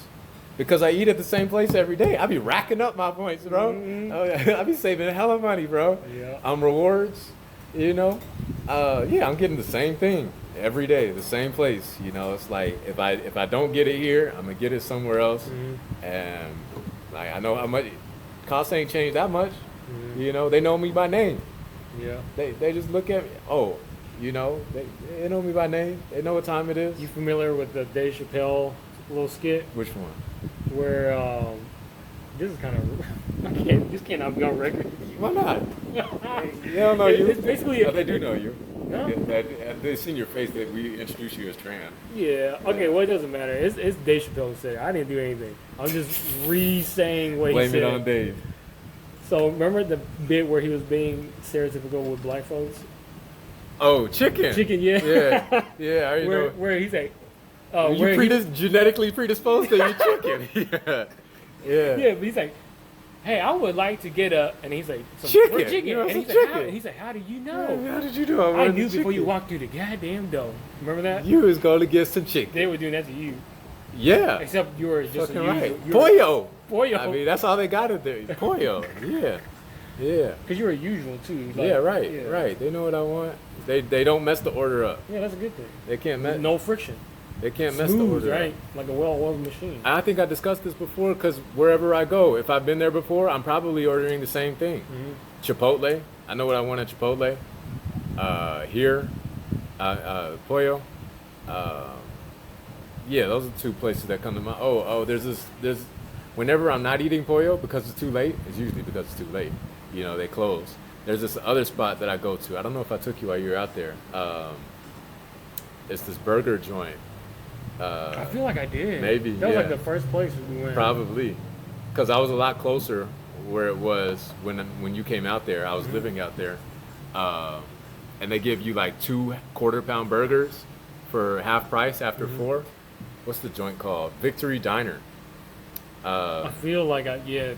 Speaker 1: Because I eat at the same place every day. I be racking up my points, bro. Oh, yeah. I be saving a hell of money, bro.
Speaker 2: Yeah.
Speaker 1: Rewards, you know. Yeah, I'm getting the same thing every day, the same place. You know, it's like if I don't get it here, I'm gonna get it somewhere else. And like I know how much costs ain't changed that much. You know, they know me by name.
Speaker 2: Yeah.
Speaker 1: They just look at me. Oh, you know, they know me by name. They know what time it is.
Speaker 2: You familiar with the Dave Chappelle little skit
Speaker 1: Which one?
Speaker 2: where this is kind of this cannot be on record.
Speaker 1: Why not? They don't know you.
Speaker 2: It's basically
Speaker 1: Oh, they do know you.
Speaker 2: No?
Speaker 1: They've seen your face that we introduced you as trans.
Speaker 2: Yeah. Okay. Well, it doesn't matter. It's Dave Chappelle said. I didn't do anything. I'm just re-saying what
Speaker 1: Blame
Speaker 2: he said.
Speaker 1: it on Dave.
Speaker 2: So remember the bit where he was being stereotypical with black folks?
Speaker 1: Oh, chicken.
Speaker 2: Chicken, yeah.
Speaker 1: Yeah, yeah. I already know.
Speaker 2: Where he's like,
Speaker 1: You genetically predisposed to eat chicken. Yeah, yeah.
Speaker 2: yeah, but he's like, hey, I would like to get a, and he's like,
Speaker 1: Chicken.
Speaker 2: "We're chicken.
Speaker 1: You know,
Speaker 2: And
Speaker 1: some
Speaker 2: he's like,
Speaker 1: chicken.
Speaker 2: he's like, how do you know?
Speaker 1: How did you know?
Speaker 2: I knew before you walked through the goddamn door. Remember that?
Speaker 1: You was going to get some chicken.
Speaker 2: They were doing that to you,
Speaker 1: Yeah.
Speaker 2: except you were just
Speaker 1: Fucking
Speaker 2: a
Speaker 1: right.
Speaker 2: usual.
Speaker 1: Pollo.
Speaker 2: Pollo.
Speaker 1: I mean, that's all they got it there. Pollo. Yeah. Yeah.
Speaker 2: Because you were usual too. Like,
Speaker 1: Yeah, right,
Speaker 2: yeah.
Speaker 1: right. They know what I want. They don't mess the order up.
Speaker 2: Yeah, that's a good thing.
Speaker 1: They can't mess.
Speaker 2: No friction.
Speaker 1: They can't mess the
Speaker 2: Smooth,
Speaker 1: order
Speaker 2: right?
Speaker 1: up.
Speaker 2: Like a well-oiled machine.
Speaker 1: I think I discussed this before because wherever I go, if I've been there before, I'm probably ordering the same thing. Chipotle. I know what I want at Chipotle. Here, Pollo. Yeah, those are 2 places that come to mind. Oh, there's whenever I'm not eating Pollo because it's too late, it's usually because it's too late. You know, they close. There's this other spot that I go to. I don't know if I took you while you were out there. It's this burger joint.
Speaker 2: I feel like I did.
Speaker 1: Maybe,
Speaker 2: That was
Speaker 1: yeah.
Speaker 2: like the first place we went.
Speaker 1: Probably, because I was a lot closer where it was when you came out there. I was living out there, and they give you like 2 quarter-pound burgers for half price after 4. What's the joint called? Victory Diner.
Speaker 2: I feel like yeah.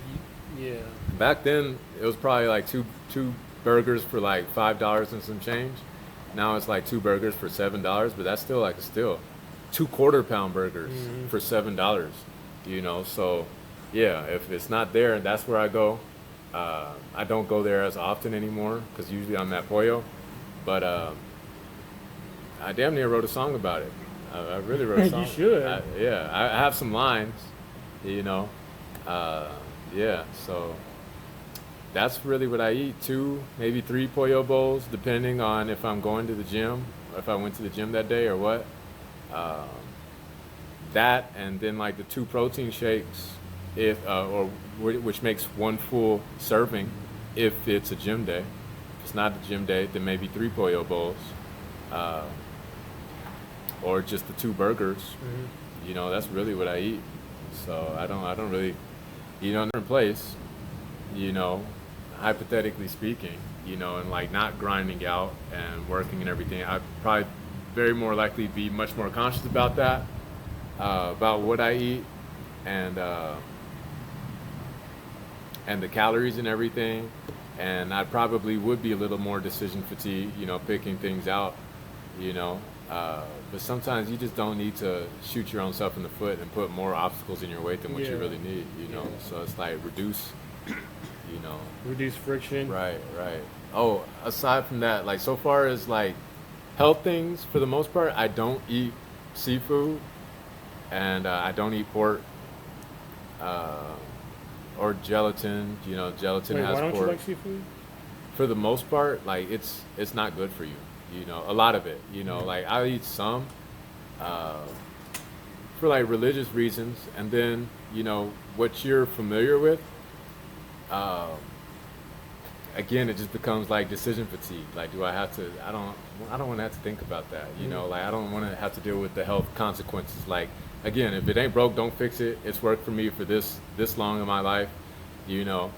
Speaker 1: Back then, it was probably like two burgers for like $5 and some change. Now it's like 2 burgers for $7, but that's still like a steal. 2 quarter-pound burgers for $7. You know, so yeah, if it's not there, that's where I go. I don't go there as often anymore because usually I'm at Pollo, but I damn near wrote a song about it. I really wrote a song.
Speaker 2: You should.
Speaker 1: I have some lines, you know. Yeah, so that's really what I eat. 2, maybe 3 Pollo bowls, depending on if I'm going to the gym, or if I went to the gym that day or what. That, and then like the 2 protein shakes, which makes 1 full serving if it's a gym day. If it's not a gym day, then maybe 3 Pollo bowls, or just the 2 burgers. You know, that's really what I eat. So I don't really eat on a different place. You know, hypothetically speaking, you know, and like not grinding out and working and everything. I'd probably very more likely be much more conscious about that, about what I eat and the calories and everything. And I probably would be a little more decision fatigue, you know, picking things out, you know. But sometimes you just don't need to shoot your own self in the foot and put more obstacles in your way than what you really need, you know. So it's like reduce, you know.
Speaker 2: Reduce friction.
Speaker 1: Right. Oh, aside from that, like so far as like Health things, for the most part, I don't eat seafood, and I don't eat pork uh, or gelatin. You know, gelatin
Speaker 2: Wait,
Speaker 1: has
Speaker 2: why don't you
Speaker 1: pork.
Speaker 2: like seafood?
Speaker 1: For the most part, like it's not good for you. You know, a lot of it. You know, like I eat some uh, for like religious reasons, and then you know what you're familiar with. Uh, Again, it just becomes like decision fatigue. Like, do I have to? I don't want to have to think about that. You know, like I don't want to have to deal with the health consequences. Like, again, if it ain't broke, don't fix it. It's worked for me for this long in my life. You know,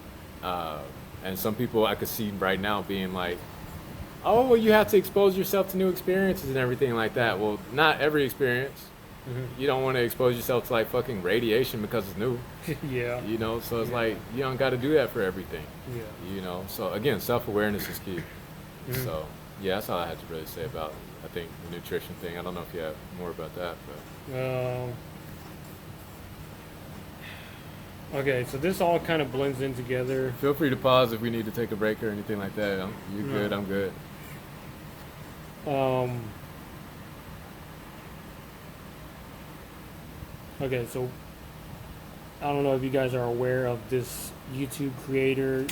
Speaker 1: uh, and some people I could see right now being like, oh, well, you have to expose yourself to new experiences and everything like that. Well, not every experience. You don't want to expose yourself to like fucking radiation because it's new.
Speaker 2: Yeah.
Speaker 1: You know, so it's like you don't got to do that for everything.
Speaker 2: Yeah.
Speaker 1: You know, so again, self-awareness is key.
Speaker 2: Mhm.
Speaker 1: So yeah, that's all I had to really say about, I think, the nutrition thing. I don't know if you have more about that, but
Speaker 2: Okay, so this all kind of blends in together.
Speaker 1: feel free to pause if we need to take a break or anything like that. You're good,
Speaker 2: No.
Speaker 1: I'm good.
Speaker 2: Um, okay, so I don't know if you guys are aware of this YouTube creator.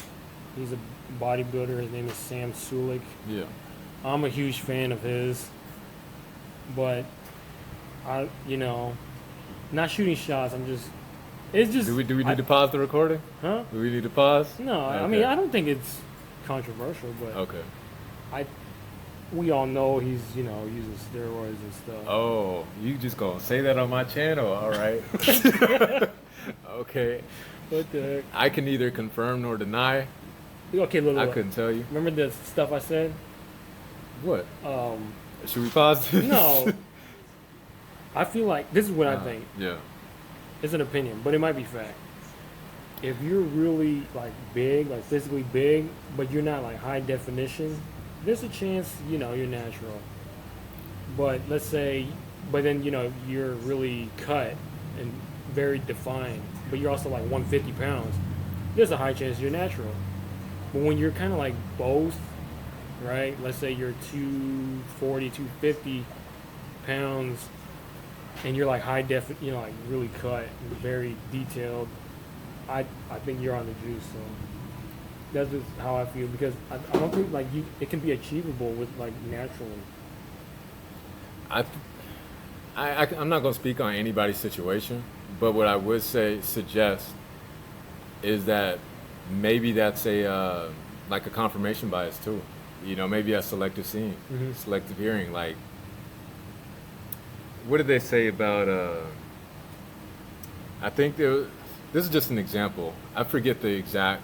Speaker 2: He's a bodybuilder. His name is Sam Sulik.
Speaker 1: Yeah.
Speaker 2: I'm a huge fan of his, but not shooting shots. It's just.
Speaker 1: Do we need to pause the recording?
Speaker 2: Huh?
Speaker 1: Do we need to pause?
Speaker 2: No, I
Speaker 1: Okay.
Speaker 2: mean I don't think it's controversial, but
Speaker 1: Okay.
Speaker 2: we all know he's using steroids and stuff.
Speaker 1: Oh, you just gonna say that on my channel? All right. Okay.
Speaker 2: What the heck?
Speaker 1: I can neither confirm nor deny.
Speaker 2: Okay, look,
Speaker 1: I
Speaker 2: look.
Speaker 1: couldn't tell you.
Speaker 2: Remember the stuff I said?
Speaker 1: What?
Speaker 2: Um,
Speaker 1: Should we pause this?
Speaker 2: no. I feel like this is what I
Speaker 1: Uh,
Speaker 2: think.
Speaker 1: Yeah.
Speaker 2: It's an opinion, but it might be fact. If you're really like big, like physically big, but you're not like high definition, there's a chance you're natural. But let's say, but then you're really cut and very defined, but you're also like 150 pounds. There's a high chance you're natural. But when you're kind of like both, right? Let's say you're 240, 250 pounds, and you're like high def, like really cut and very detailed. I think you're on the juice. So that's just how I feel, because I don't think like it can be achievable with like naturally.
Speaker 1: I'm not going to speak on anybody's situation, but what I would suggest is that maybe that's like a confirmation bias too. You know, maybe that's selective seeing, selective hearing. Like, what did they say about? I think this is just an example. I forget the exact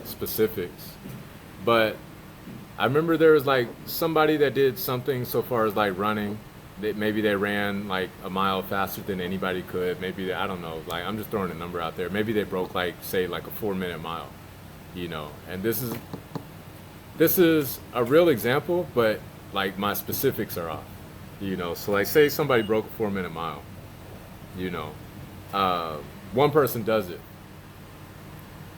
Speaker 1: specifics, but I remember there was like somebody that did something so far as like running. Maybe they ran like a mile faster than anybody could. Maybe I don't know. Like, I'm just throwing a number out there. Maybe they broke like, say, like a 4-minute mile. You know, and this is a real example, but like my specifics are off. You know, so like say somebody broke a 4-minute mile. You know, one person does it,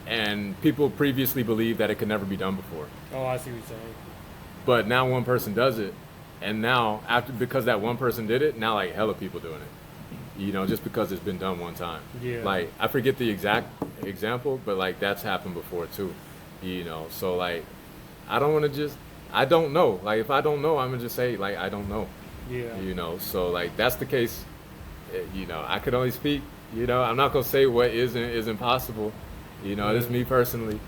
Speaker 1: and people previously believed that it could never be done before.
Speaker 2: Oh, I see what you're saying.
Speaker 1: But now one person does it, and now because that one person did it, now like hella people doing it. You know, just because it's been done one time.
Speaker 2: Yeah.
Speaker 1: Like, I forget the exact example, but like that's happened before too. You know, so like I don't know. Like, if I don't know, I'm gonna just say like I don't know.
Speaker 2: Yeah.
Speaker 1: You know, so like that's the case. You know, I could only speak. You know, I'm not gonna say what isn't possible. You know, this is me personally.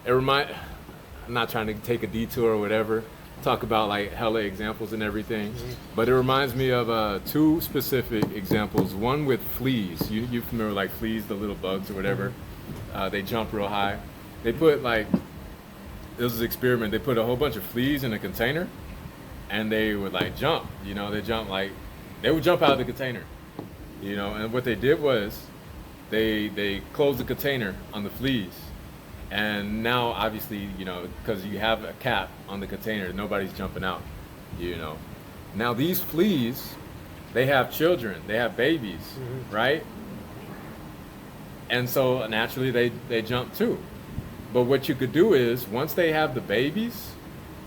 Speaker 1: I'm not trying to take a detour or whatever, talk about like hella examples and everything, but it reminds me of 2 specific examples. One with fleas. You familiar with like fleas, the little bugs or whatever? They jump real high. They put like, this was an experiment. They put a whole bunch of fleas in a container, and they would like jump. You know, they would jump out of the container. You know, and what they did was, they closed the container on the fleas. And now, obviously, you know, because you have a cap on the container, nobody's jumping out, you know. Now, these fleas, they have children, they have babies, right? And so, naturally, they jump too. But what you could do is, once they have the babies,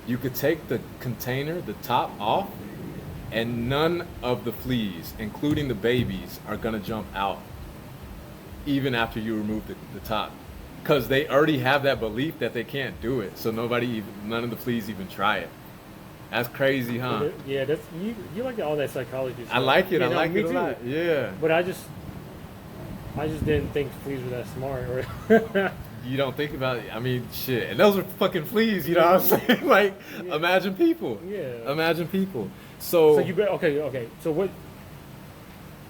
Speaker 1: you could take the container, the top off, and none of the fleas, including the babies, are gonna jump out, even after you remove the top, because they already have that belief that they can't do it. So none of the fleas even try it. That's crazy, huh?
Speaker 2: Yeah, that's you like all that psychology stuff.
Speaker 1: I like it.
Speaker 2: You
Speaker 1: I
Speaker 2: know,
Speaker 1: like
Speaker 2: me
Speaker 1: it a
Speaker 2: too.
Speaker 1: lot. Yeah.
Speaker 2: But I just didn't think fleas were that smart. Or
Speaker 1: You don't think about it. I mean, shit. And those are fucking fleas, you know what I'm saying? Like,
Speaker 2: Yeah.
Speaker 1: imagine people.
Speaker 2: Yeah.
Speaker 1: Imagine people. So
Speaker 2: you bet. Okay. So what?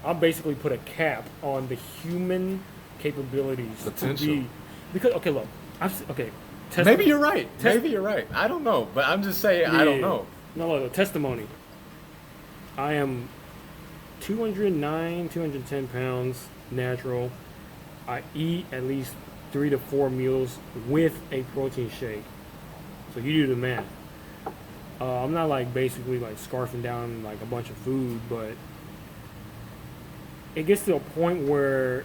Speaker 2: I'll basically put a cap on the human capabilities
Speaker 1: Potential.
Speaker 2: to be, because look,
Speaker 1: maybe you're right. Maybe you're right. I don't know. But I'm just saying, I don't know.
Speaker 2: No, testimony. I am 209, 210 pounds natural. I eat at least 3 to 4 meals with a protein shake. So you do the math. I'm not like basically like scarfing down like a bunch of food, but it gets to a point where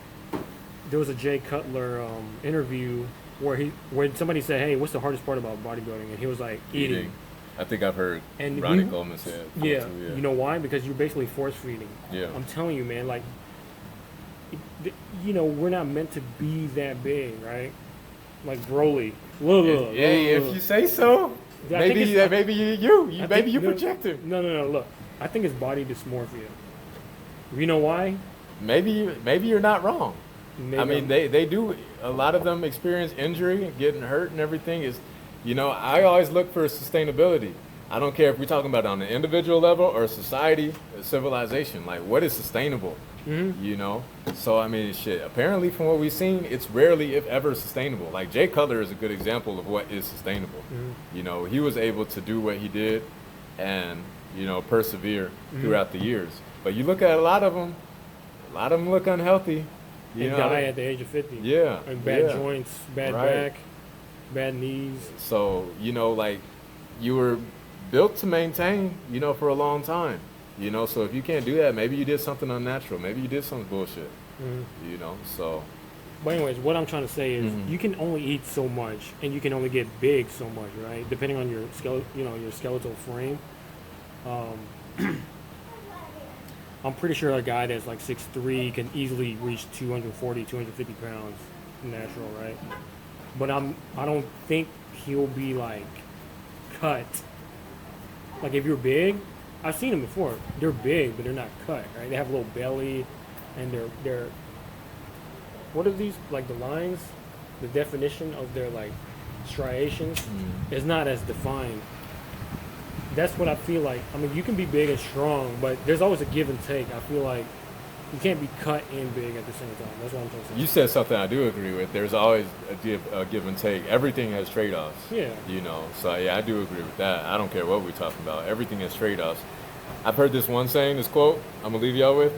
Speaker 2: there was a Jay Cutler interview where somebody said, "Hey, what's the hardest part about bodybuilding?" And he was like, "Eating."
Speaker 1: I think I've heard
Speaker 2: And
Speaker 1: Ronnie Coleman say it.
Speaker 2: Yeah,
Speaker 1: Too,
Speaker 2: you know why? Because you're basically force feeding.
Speaker 1: Yeah.
Speaker 2: I'm telling you, man. Like, we're not meant to be that big, right? Like Broly.
Speaker 1: Hey, if you say so.
Speaker 2: Yeah, I think
Speaker 1: Maybe you projecting.
Speaker 2: No. Look, I think it's body dysmorphia. You know why?
Speaker 1: Maybe you're not wrong.
Speaker 2: Maybe
Speaker 1: I mean, they do. A lot of them experience injury, getting hurt, and everything. I always look for sustainability. I don't care if we're talking about on an individual level or society, civilization. Like, what is sustainable?
Speaker 2: Mm-hmm.
Speaker 1: So I mean, shit. Apparently, from what we've seen, it's rarely, if ever, sustainable. Like Jay Cutler is a good example of what is sustainable.
Speaker 2: Mm-hmm.
Speaker 1: He was able to do what he did, and persevere throughout the years. But you look at a lot of them look unhealthy.
Speaker 2: They die at the age of 50.
Speaker 1: Yeah.
Speaker 2: Like bad joints, bad
Speaker 1: Right.
Speaker 2: back, bad knees.
Speaker 1: So like you were built to maintain, for a long time. So if you can't do that, maybe you did something unnatural. Maybe you did some bullshit.
Speaker 2: Mm-hmm.
Speaker 1: So.
Speaker 2: But anyways, what I'm trying to say is
Speaker 1: Mm-hmm.
Speaker 2: you can only eat so much, and you can only get big so much, right? Depending on your skeletal frame. I'm pretty sure a guy that's like 6'3" can easily reach 240, 250 pounds natural, right? But I don't think he'll be like cut. Like if you're big, I've seen them before. They're big, but they're not cut, right? They have a little belly, and they're what are these, like the lines? The definition of their like striations is not as defined. That's what I feel like. I mean, you can be big and strong, but there's always a give and take. I feel like you can't be cut and big at the same time. That's what I'm trying to say.
Speaker 1: You said something I do agree with. There's always a give and take. Everything has trade-offs.
Speaker 2: Yeah.
Speaker 1: So yeah, I do agree with that. I don't care what we're talking about. Everything has trade-offs. I've heard this one saying, this quote, I'm going to leave y'all with.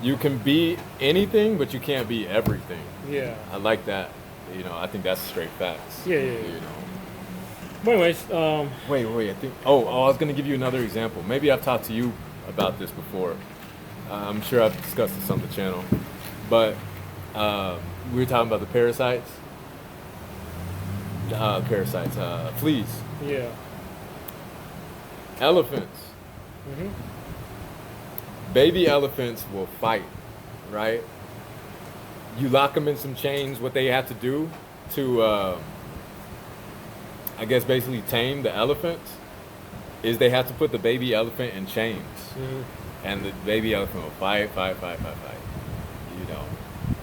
Speaker 1: You can be anything, but you can't be everything.
Speaker 2: Yeah.
Speaker 1: I like that. I think that's straight facts.
Speaker 2: Yeah. But anyways,
Speaker 1: Wait. I think. Oh, I was gonna give you another example. Maybe I've talked to you about this before. I'm sure I've discussed this on the channel, but we were talking about the parasites. Fleas.
Speaker 2: yeah.
Speaker 1: Elephants. Baby elephants will fight, right? You lock them in some chains. What they have to do to I guess basically tame the elephants is they have to put the baby elephant in chains, and the baby elephant will fight.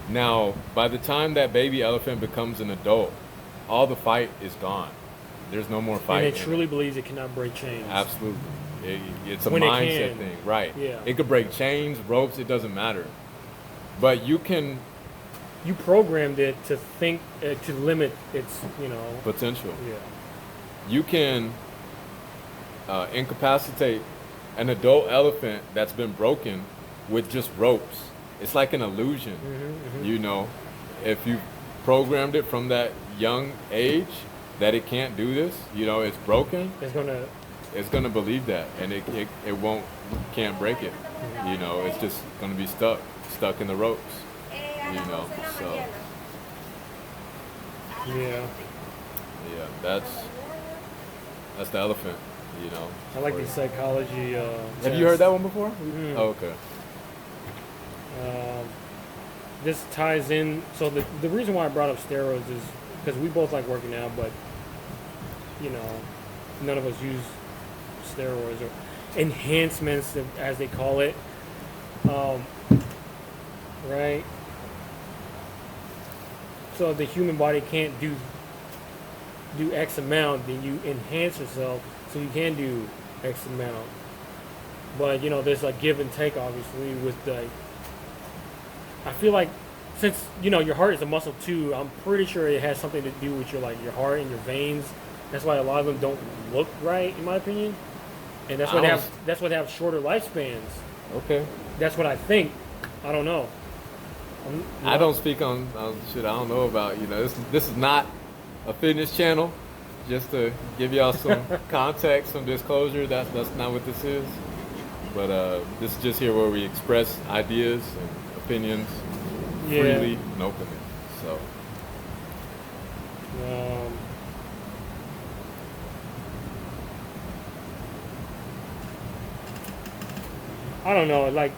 Speaker 1: Now, by the time that baby elephant becomes an adult, all the fight is gone. There's no more fight.
Speaker 2: And it truly believes it cannot break chains.
Speaker 1: Absolutely, it's a
Speaker 2: When it
Speaker 1: mindset
Speaker 2: can.
Speaker 1: thing, right?
Speaker 2: Yeah.
Speaker 1: It could break chains, ropes. It doesn't matter, but you
Speaker 2: programmed it to think to limit its
Speaker 1: potential.
Speaker 2: Yeah.
Speaker 1: You can incapacitate an adult elephant that's been broken with just ropes. It's like an illusion. If you programmed it from that young age that it can't do this, it's broken, it's gonna believe that, and it can't break it. It's just gonna be stuck in the ropes. So
Speaker 2: Yeah.
Speaker 1: Yeah, that's the elephant, you know.
Speaker 2: I like
Speaker 1: Or-
Speaker 2: these psychology.
Speaker 1: Have you heard that one before?
Speaker 2: Mhm.
Speaker 1: Oh, okay.
Speaker 2: This ties in. So the reason why I brought up steroids is because we both like working out, but you know, none of us use steroids or enhancements, as they call it. Um, right. So if the human body can't do X amount, then you enhance yourself so you can do X amount. But you know, there's a give and take, obviously, with the. I feel like since you know your heart is a muscle too, I'm pretty sure it has something to do with your heart and your veins. That's why a lot of them don't look right, in my opinion, and that's why they have shorter lifespans.
Speaker 1: Okay.
Speaker 2: That's what I think. I don't know.
Speaker 1: I don't speak on shit I don't know about. You know, this is not a fitness channel. Just to give y'all some context, some disclosure. That's not what this is. But this is just here where we express ideas and opinions freely and openly. So.
Speaker 2: I don't know. Like,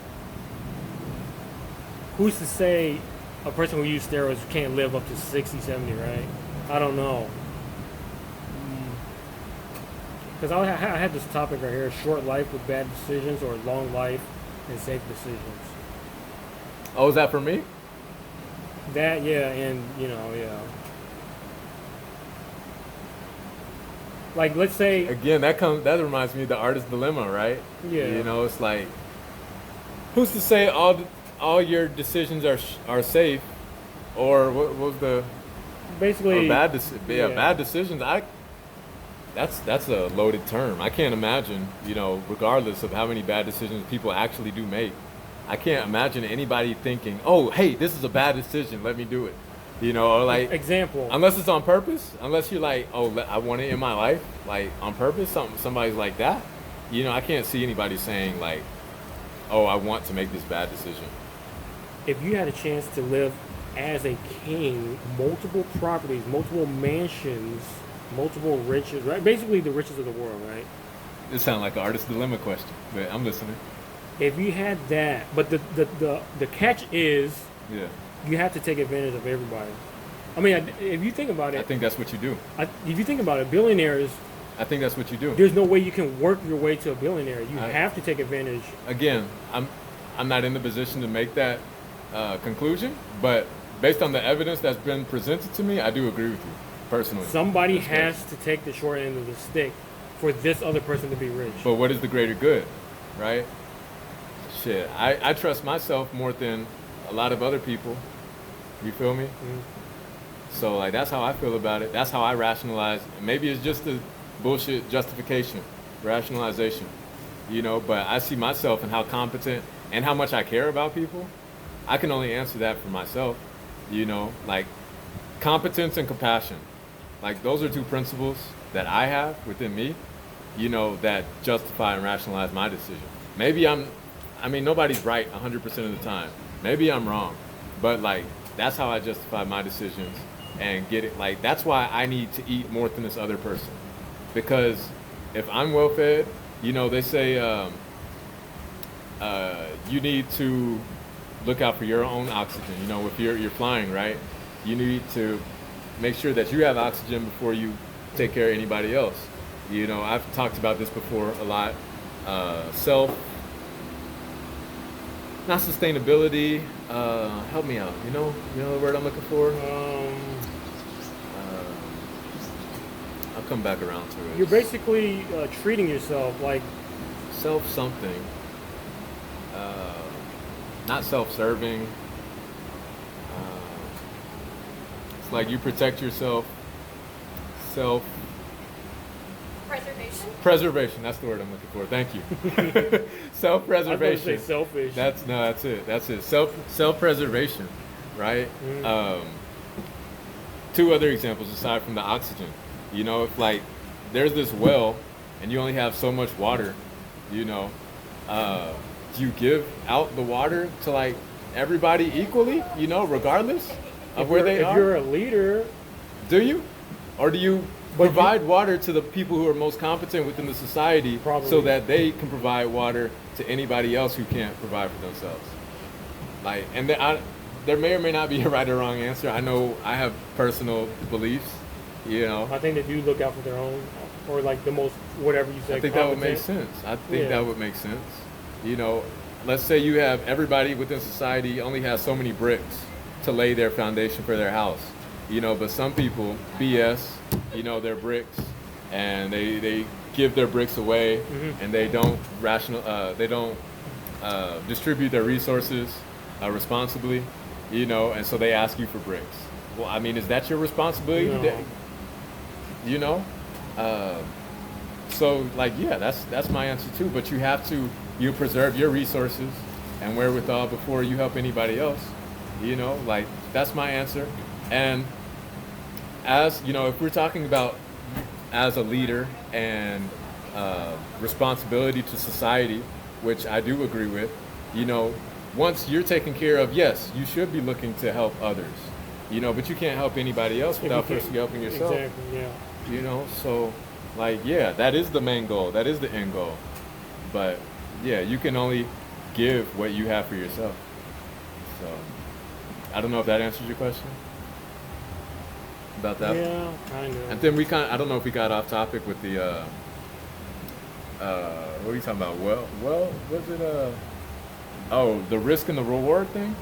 Speaker 2: who's to say a person who uses steroids can't live up to 60, 70, right? I don't know. Because I had this topic right here: short life with bad decisions, or long life and safe decisions.
Speaker 1: Oh, is that for me?
Speaker 2: That, yeah, and you know, yeah. Like, let's say
Speaker 1: Again, that reminds me of the artist's dilemma, right?
Speaker 2: Yeah.
Speaker 1: You know, it's like, who's to say all your decisions are safe, or what was the
Speaker 2: basically
Speaker 1: bad decisions? That's a loaded term. I can't imagine, you know, regardless of how many bad decisions people actually do make, I can't imagine anybody thinking, oh, hey, this is a bad decision, let me do it. You know, or like,
Speaker 2: example.
Speaker 1: unless it's on purpose, unless you're like, oh, I want it in my life, like on purpose, somebody's like that. You know, I can't see anybody saying like, oh, I want to make this bad decision.
Speaker 2: If you had a chance to live as a king, multiple properties, multiple mansions, multiple riches, right? Basically the riches of the world, right?
Speaker 1: This sounds like an artist dilemma question, but I'm listening.
Speaker 2: If you had that, but the catch is,
Speaker 1: Yeah.
Speaker 2: you have to take advantage of everybody. I mean, if you think about it,
Speaker 1: I think that's what you do.
Speaker 2: if you think about it, billionaires,
Speaker 1: I think that's what you do.
Speaker 2: there's no way you can work your way to a billionaire. You have to take advantage.
Speaker 1: Again, I'm not in the position to make that conclusion, but based on the evidence that's been presented to me, I do agree with you personally.
Speaker 2: Somebody has to take the short end of the stick for this other person to be rich.
Speaker 1: But what is the greater good, right? Shit, I trust myself more than a lot of other people. You feel me?
Speaker 2: Mm-hmm.
Speaker 1: So like that's how I feel about it. That's how I rationalize. Maybe it's just a bullshit justification, rationalization, you know. But I see myself and how competent and how much I care about people. I can only answer that for myself, you know. Like competence and compassion, like those are two principles that I have within me, you know, that justify and rationalize my decision. Maybe nobody's right 100% of the time. Maybe I'm wrong, but like that's how I justify my decisions and get it. Like that's why I need to eat more than this other person, because if I'm well fed, you know, they say you need to look out for your own oxygen. You know, if you're flying, right, you need to make sure that you have oxygen before you take care of anybody else. You know, I've talked about this before a lot. Not sustainability. Help me out. You know the word I'm looking for. I'll come back around to it.
Speaker 2: You're basically treating yourself like
Speaker 1: self something. Not self-serving. It's like you protect yourself. Preservation. That's the word I'm looking for. Thank you. Self-preservation.
Speaker 2: I was going to say selfish.
Speaker 1: That's it. Self-preservation, right?
Speaker 2: Mm.
Speaker 1: Two other examples aside from the oxygen. You know, if like there's this well and you only have so much water, you know, do you give out the water to like everybody equally, you know, regardless of where they are?
Speaker 2: If you're a leader,
Speaker 1: Do you? Or do you
Speaker 2: But
Speaker 1: provide water to the people who are most competent within the society
Speaker 2: Probably.
Speaker 1: so that they can provide water to anybody else who can't provide for themselves? Like, and there may or may not be a right or wrong answer. I know I have personal beliefs, you know.
Speaker 2: I think they do look out for their own, or like the most, whatever you say.
Speaker 1: I think that would make
Speaker 2: competent.
Speaker 1: sense. I think
Speaker 2: Yeah.
Speaker 1: that would make sense. You know, let's say you have everybody within society only has so many bricks to lay their foundation for their house. You know, but some people BS, you know, their bricks, and they give their bricks away, and they don't distribute their resources responsibly, you know, and so they ask you for bricks. Well, I mean, is that your responsibility?
Speaker 2: No.
Speaker 1: You know, so like, yeah, that's my answer too. But you preserve your resources and wherewithal before you help anybody else. You know, like that's my answer. And as you know, if we're talking about as a leader and responsibility to society, which I do agree with, you know, once you're taken care of, yes, you should be looking to help others, you know, but you can't help anybody else without first helping yourself.
Speaker 2: Exactly, yeah.
Speaker 1: You know, so like, yeah, that is the main goal. That is the end goal. But yeah, you can only give what you have for yourself. So I don't know if that answers your question about that.
Speaker 2: Yeah, kind of.
Speaker 1: And then I don't know if we got off topic with the, what are you talking about? Well, was it, the risk and the reward thing?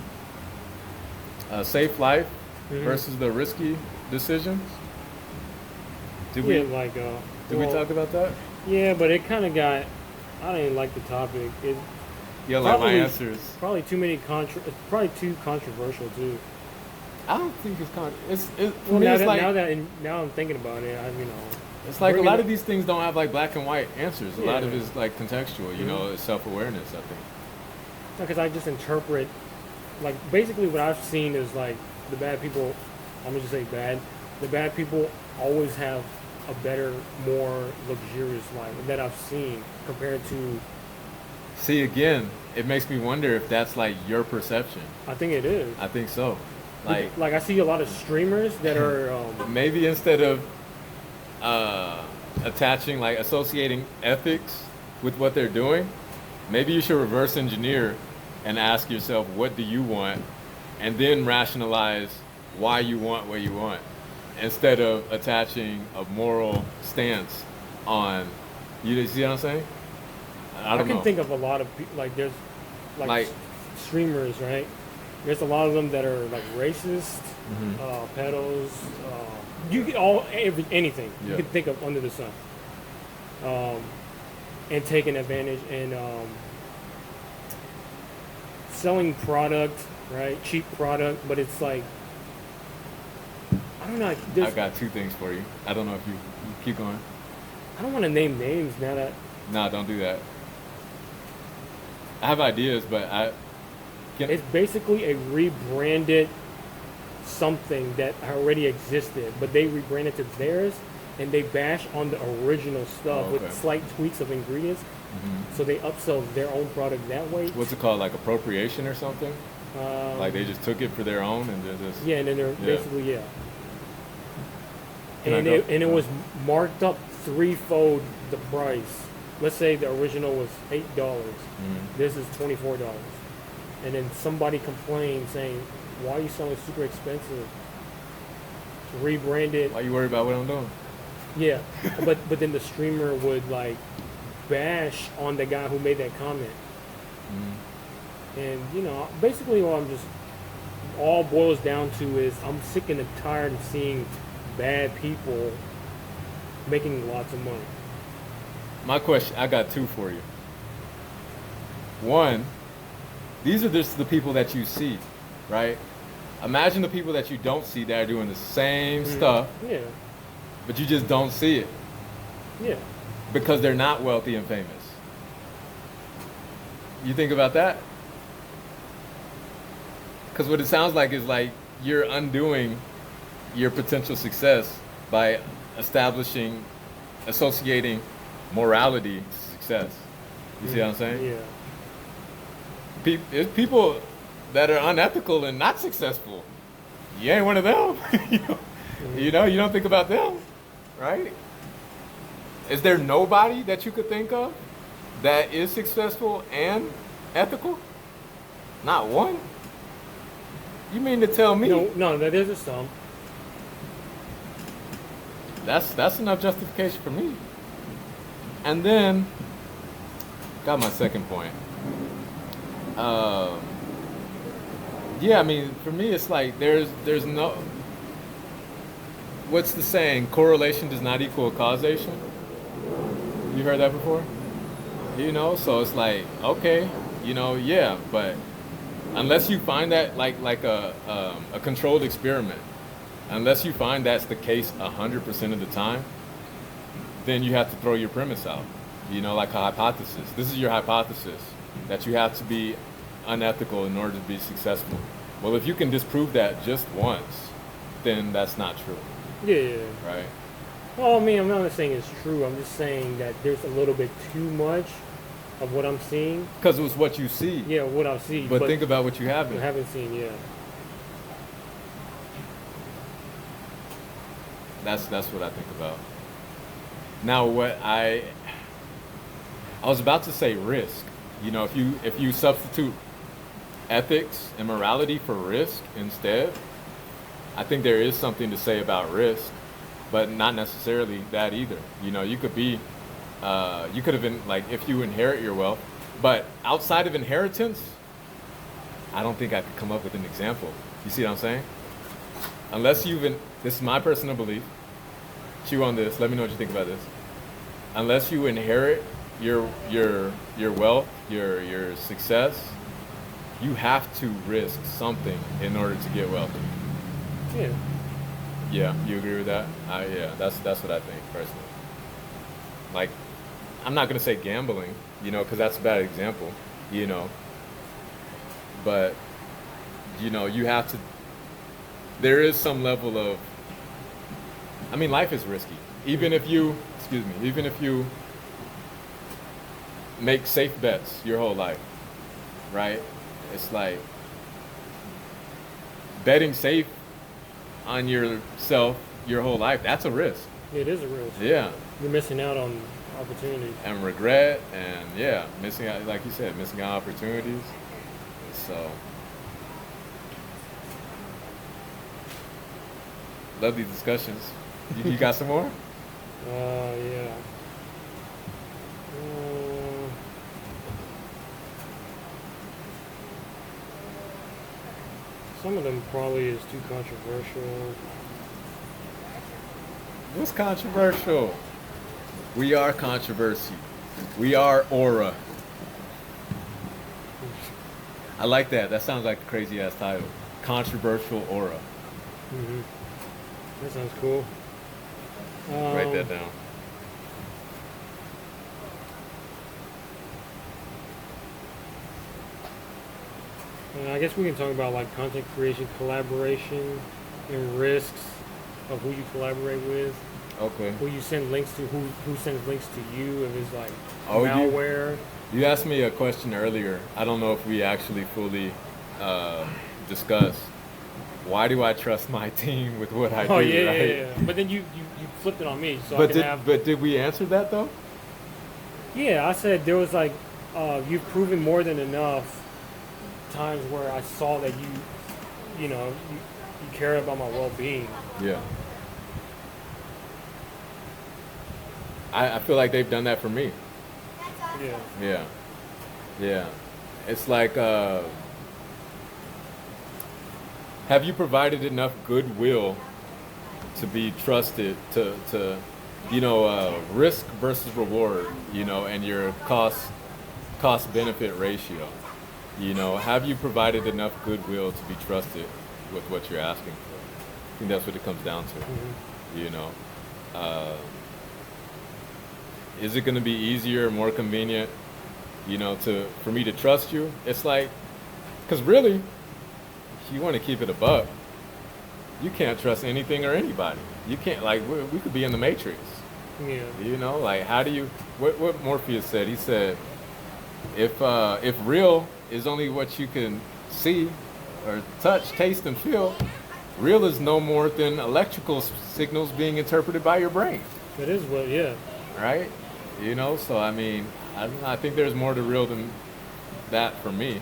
Speaker 1: Safe life versus the risky decisions? Did we talk about that?
Speaker 2: Yeah, but it kind of got, I didn't like the topic. It
Speaker 1: Yeah, like my answers.
Speaker 2: Probably too many it's probably too controversial too.
Speaker 1: I don't think it's
Speaker 2: Now I'm thinking about it,
Speaker 1: it's like a lot of these things don't have like black and white answers. A lot of it is like contextual, you know, it's self-awareness, I think.
Speaker 2: Because I just interpret, like, basically what I've seen is like the bad people, I'm gonna just say bad, the bad people always have a better, more luxurious life that I've seen compared to.
Speaker 1: See, again, it makes me wonder if that's like your perception.
Speaker 2: I think it is.
Speaker 1: I think so. Like
Speaker 2: I see a lot of streamers that are
Speaker 1: maybe instead of associating ethics with what they're doing, maybe you should reverse engineer and ask yourself, what do you want? And then rationalize why you want what you want, instead of attaching a moral stance on, you see what I'm saying? I can
Speaker 2: think of a lot of people, like there's like streamers, right? There's a lot of them that are like racist, pedos, you get anything you can think of under the sun, and taking advantage and selling product, right? Cheap product, but it's like, I don't know.
Speaker 1: I got two things for you. I don't know if you keep going.
Speaker 2: I don't want to name names now that.
Speaker 1: Nah, don't do that. I have ideas, but
Speaker 2: it's basically a rebranded something that already existed, but they rebranded to theirs, and they bash on the original stuff with slight tweaks of ingredients. So they upsell their own product that way.
Speaker 1: What's it called, like appropriation or something? Like they just took it for their own and they're just...
Speaker 2: Yeah, and then they're basically, And it was marked up threefold the price. Let's say the original was $8. This is $24. And then somebody complained saying, why are you selling super expensive? Rebranded.
Speaker 1: Why you worried about what I'm doing?
Speaker 2: Yeah, but then the streamer would like bash on the guy who made that comment. And you know, basically what all boils down to is I'm sick and tired of seeing bad people making lots of money.
Speaker 1: My question, I got two for you. One, these are just the people that you see, right? Imagine the people that you don't see that are doing the same stuff, but you just don't see it.
Speaker 2: Yeah.
Speaker 1: Because they're not wealthy and famous. You think about that? Because what it sounds like is like you're undoing your potential success by associating morality to success. You see what I'm saying?
Speaker 2: Yeah.
Speaker 1: It's people that are unethical and not successful. You ain't one of them. You know? You know, you don't think about them, right? Is there nobody that you could think of that is successful and ethical? Not one. You mean to tell me
Speaker 2: No, there's some.
Speaker 1: that's enough justification for me? And then got my second point. Yeah, I mean, for me, it's like there's no. What's the saying? Correlation does not equal causation. You heard that before? You know, so it's like, okay, you know, yeah, but unless you find that like a controlled experiment, unless you find that's the case 100% of the time, then you have to throw your premise out. You know, like a hypothesis. This is your hypothesis that you have to be unethical in order to be successful. Well, if you can disprove that just once, then that's not true,
Speaker 2: Yeah.
Speaker 1: right?
Speaker 2: Well, I mean, I'm not saying it's true. I'm just saying that there's a little bit too much of what I'm seeing.
Speaker 1: Because it was what you see.
Speaker 2: Yeah, what I see.
Speaker 1: But think about what you haven't.
Speaker 2: I haven't seen. Yeah.
Speaker 1: That's what I think about. Now, what I was about to say risk. You know, if you substitute ethics and morality for risk instead, I think there is something to say about risk, but not necessarily that either. You know, you could have been like, if you inherit your wealth, but outside of inheritance, I don't think I could come up with an example. You see what I'm saying? Unless this is my personal belief. Chew on this. Let me know what you think about this. Unless you inherit your wealth, your success, you have to risk something in order to get wealthy.
Speaker 2: Yeah.
Speaker 1: Yeah, you agree with that? Yeah, that's what I think personally. Like, I'm not gonna say gambling, you know, because that's a bad example, you know. But you know, you have to. There is some level of. I mean, life is risky. Even if you make safe bets your whole life, right? It's like betting safe on yourself your whole life. That's a risk.
Speaker 2: It is a risk.
Speaker 1: Yeah.
Speaker 2: You're missing out on opportunities.
Speaker 1: And regret, and yeah, missing out, like you said, missing out opportunities. So, love these discussions. You got some more?
Speaker 2: Yeah. Some of them probably is too controversial.
Speaker 1: What's controversial? We are controversy. We are aura. I like that. That sounds like a crazy ass title. Controversial aura.
Speaker 2: Mm-hmm. That sounds cool.
Speaker 1: Write that down.
Speaker 2: I guess we can talk about like content creation, collaboration, and risks of who you collaborate with.
Speaker 1: Okay.
Speaker 2: Who you send links to, who sends links to you, if it's like
Speaker 1: Oh,
Speaker 2: malware.
Speaker 1: You asked me a question earlier. I don't know if we actually fully discussed. Why do I trust my team with what I do?
Speaker 2: Yeah,
Speaker 1: right?
Speaker 2: yeah. But then you flipped it on me, so
Speaker 1: But
Speaker 2: I can
Speaker 1: did we answer that though?
Speaker 2: Yeah, I said there was like you've proven more than enough times where I saw that you care about my well-being.
Speaker 1: Yeah. I feel like they've done that for me.
Speaker 2: Yeah.
Speaker 1: Yeah. Yeah. It's like, have you provided enough goodwill to be trusted to risk versus reward, and your cost benefit ratio? Have you provided enough goodwill to be trusted with what you're asking for? I think that's what it comes down to.
Speaker 2: Mm-hmm.
Speaker 1: Is it going to be easier, more convenient, for me to trust you? It's like, because really, if you want to keep it a buck, you can't trust anything or anybody. You can't, like, we could be in the Matrix.
Speaker 2: Yeah.
Speaker 1: Like, how do you, what Morpheus said, he said, if real is only what you can see or touch, taste, and feel, Real is no more than electrical signals being interpreted by your brain,
Speaker 2: It is what, yeah.
Speaker 1: right? You know, so I mean, I think there's more to real than that for me.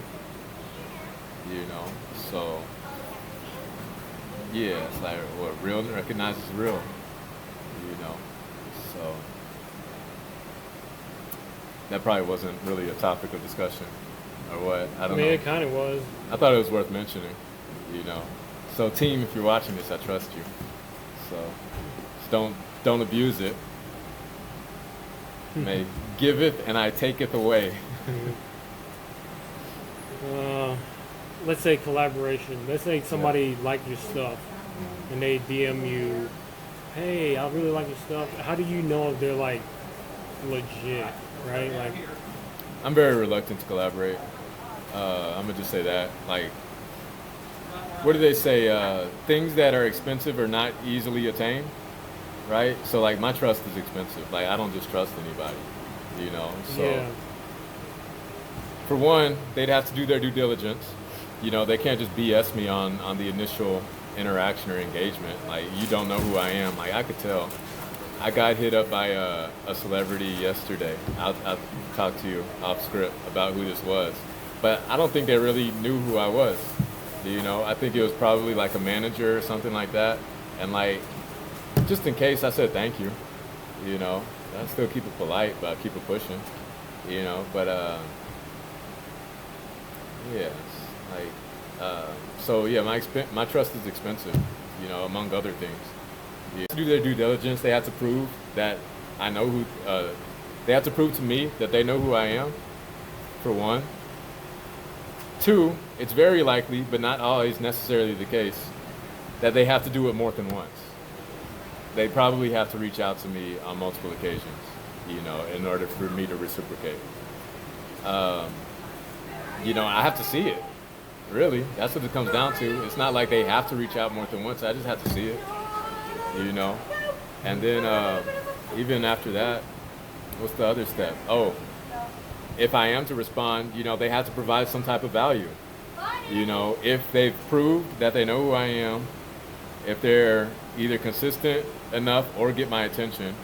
Speaker 1: You know, so yeah, it's like what real recognizes real. You know, so that probably wasn't really a topic of discussion, or what? I
Speaker 2: I
Speaker 1: don't
Speaker 2: mean,
Speaker 1: know.
Speaker 2: it kind of was.
Speaker 1: I thought it was worth mentioning. You know, so team, if you're watching this, I trust you. So just don't abuse it. May giveth and I taketh away.
Speaker 2: Let's say collaboration. Let's say somebody liked your stuff and they DM you, hey, I really like your stuff. How do you know if they're like legit, right? Like,
Speaker 1: I'm very reluctant to collaborate. I'm gonna just say that. Like, what do they say? Things that are expensive are not easily attained, right? So like my trust is expensive. Like I don't just trust anybody, you know. So
Speaker 2: yeah,
Speaker 1: for one, they'd have to do their due diligence. You know, they can't just BS me on the initial interaction or engagement. Like you don't know who I am. Like I could tell. I got hit up by a celebrity yesterday. I'll talk to you off script about who this was, but I don't think they really knew who I was. You know, I think it was probably like a manager or something like that. And like, just in case, I said thank you. You know, I still keep it polite, but I keep it pushing. You know, but yeah, it's like so yeah, my trust is expensive. You know, among other things. Yeah. To do their due diligence, they have to prove that I know who. They have to prove to me that they know who I am. For one. Two, it's very likely, but not always necessarily the case, that they have to do it more than once. They probably have to reach out to me on multiple occasions, you know, in order for me to reciprocate. You know, I have to see it. Really, that's what it comes down to. It's not like they have to reach out more than once. I just have to see it. You know, and then even after that, what's the other step? Oh, if I am to respond, you know, they have to provide some type of value. You know, if they've proved that they know who I am, if they're either consistent enough or get my attention,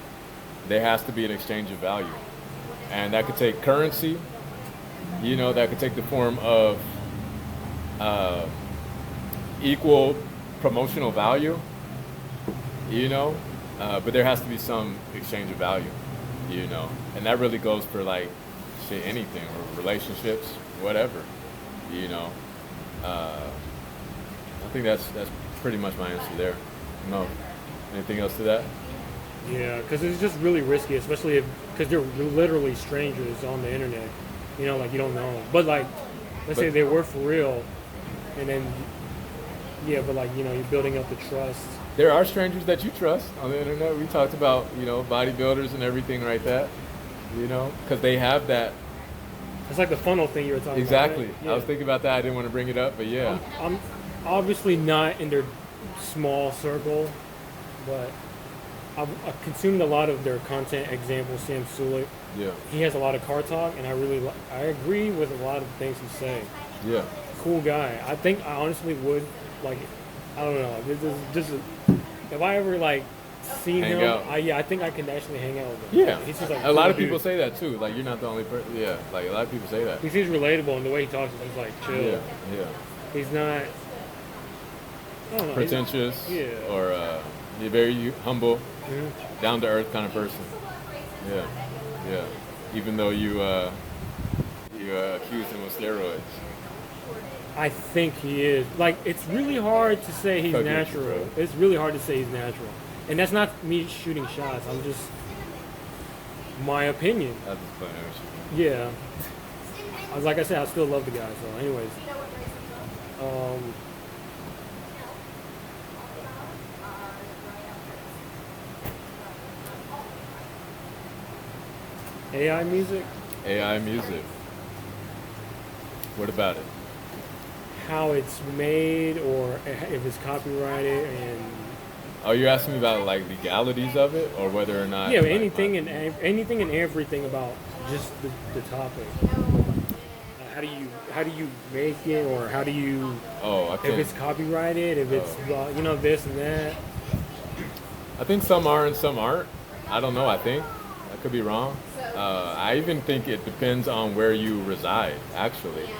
Speaker 1: there has to be an exchange of value. And that could take currency, you know, that could take the form of equal promotional value, you know, but there has to be some exchange of value, you know, and that really goes for like shit, anything, or relationships, whatever, you know. I think that's pretty much my answer there. No, anything else to that?
Speaker 2: yeah, because it's just really risky, especially because they're literally strangers on the internet. You know, like you don't know 'em. But like, let's say they were for real, and then yeah, but like you know, you're building up the trust.
Speaker 1: There are strangers that you trust on the internet. We talked about, you know, bodybuilders and everything like that, you know, because they have that.
Speaker 2: It's like the funnel thing you were talking
Speaker 1: Exactly.
Speaker 2: about. Right? Yeah.
Speaker 1: I was thinking about that. I didn't want to bring it up, but yeah.
Speaker 2: I'm obviously not in their small circle, but I've consumed a lot of their content. Example, Sam Sulik.
Speaker 1: Yeah.
Speaker 2: He has a lot of car talk, and I agree with a lot of the things he's saying.
Speaker 1: Yeah.
Speaker 2: Cool guy. I think I honestly would like. I don't know. This is just if I ever like seen
Speaker 1: Hang
Speaker 2: him,
Speaker 1: out.
Speaker 2: I think I can actually hang out with him.
Speaker 1: Yeah.
Speaker 2: He's just like
Speaker 1: A lot
Speaker 2: cool
Speaker 1: of people
Speaker 2: dude.
Speaker 1: say that too. Like, you're not the only person. Yeah. Like, a lot of people say that.
Speaker 2: He seems relatable, and the way he talks is just like chill.
Speaker 1: Yeah. Yeah.
Speaker 2: He's not. I don't know.
Speaker 1: Pretentious.
Speaker 2: Yeah.
Speaker 1: Or you're very humble,
Speaker 2: Mhm.
Speaker 1: down to earth kind of person. Yeah. Yeah. Even though you accused him of steroids.
Speaker 2: I think he is. Like, it's really hard to say he's
Speaker 1: Fuck you,
Speaker 2: natural.
Speaker 1: bro.
Speaker 2: It's really hard to say he's natural. And that's not me shooting shots. I'm just my opinion.
Speaker 1: That's just playing with you.
Speaker 2: Yeah. Like I said, I still love the guy. So, anyways. AI music,
Speaker 1: AI music. What about it?
Speaker 2: how it's made, or if it's copyrighted, and
Speaker 1: Oh, you're asking me about like legalities of it, or whether or not?
Speaker 2: yeah,
Speaker 1: like,
Speaker 2: anything and everything about just the topic. how do you make it, or how do you
Speaker 1: Oh, I
Speaker 2: if
Speaker 1: can.
Speaker 2: it's copyrighted, if it's this and that.
Speaker 1: I think some are and some aren't. I don't know. I think I could be wrong. I even think it depends on where you reside, actually,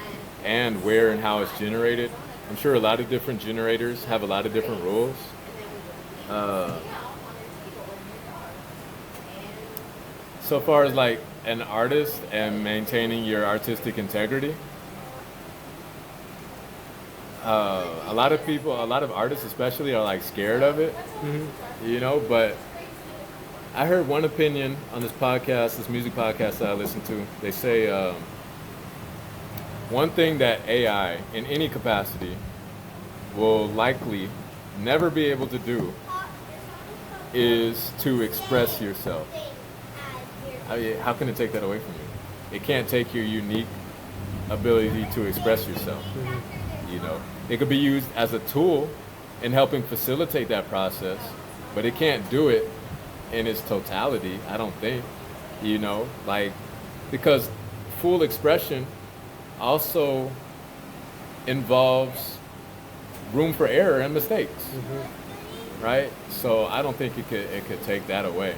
Speaker 1: and where and how it's generated. I'm sure a lot of different generators have a lot of different rules. Uh, so far as like an artist and maintaining your artistic integrity, a lot of people, a lot of artists especially, are like scared of it, but I heard one opinion on this podcast, this music podcast that I listen to. They say one thing that AI in any capacity will likely never be able to do is to express yourself. I mean, how can it take that away from you? It can't take your unique ability to express yourself. It could be used as a tool in helping facilitate that process, but it can't do it in its totality, I don't think. Because full expression also involves room for error and mistakes, right? So I don't think it could take that away.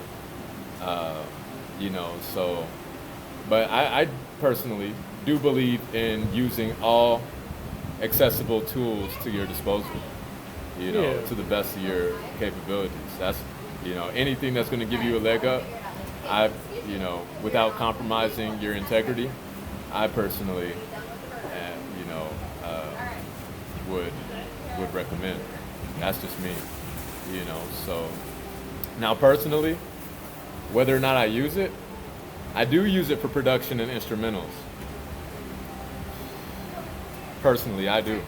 Speaker 1: So, but I personally do believe in using all accessible tools to your disposal, to the best of your capabilities. That's, anything that's going to give you a leg up, without compromising your integrity, I personally, would recommend. That's just me, So now personally, whether or not I use it, I do use it for production and instrumentals. Personally, I do.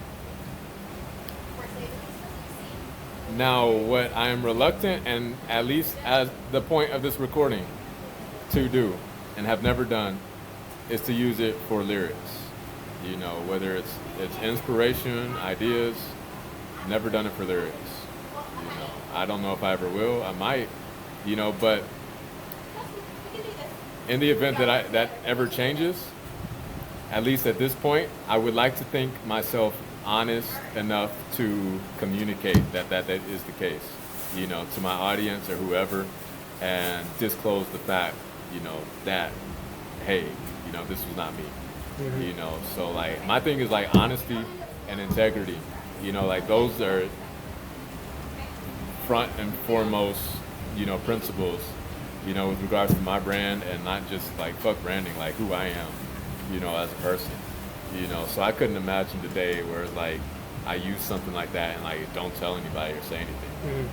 Speaker 1: Now, what I am reluctant, and at least at the point of this recording, to do, and have never done, is to use it for lyrics. Whether it's inspiration, ideas, never done it for lyrics. I don't know if I ever will. I might, but in the event that ever changes, at least at this point, I would like to think myself honest enough to communicate that is the case, to my audience or whoever, and disclose the fact, that, hey, this was not me, So like my thing is like honesty and integrity, like those are front and foremost, principles, with regards to my brand, and not just like fuck branding, like who I am, as a person, so I couldn't imagine the day where it's like I use something like that and like don't tell anybody or say anything.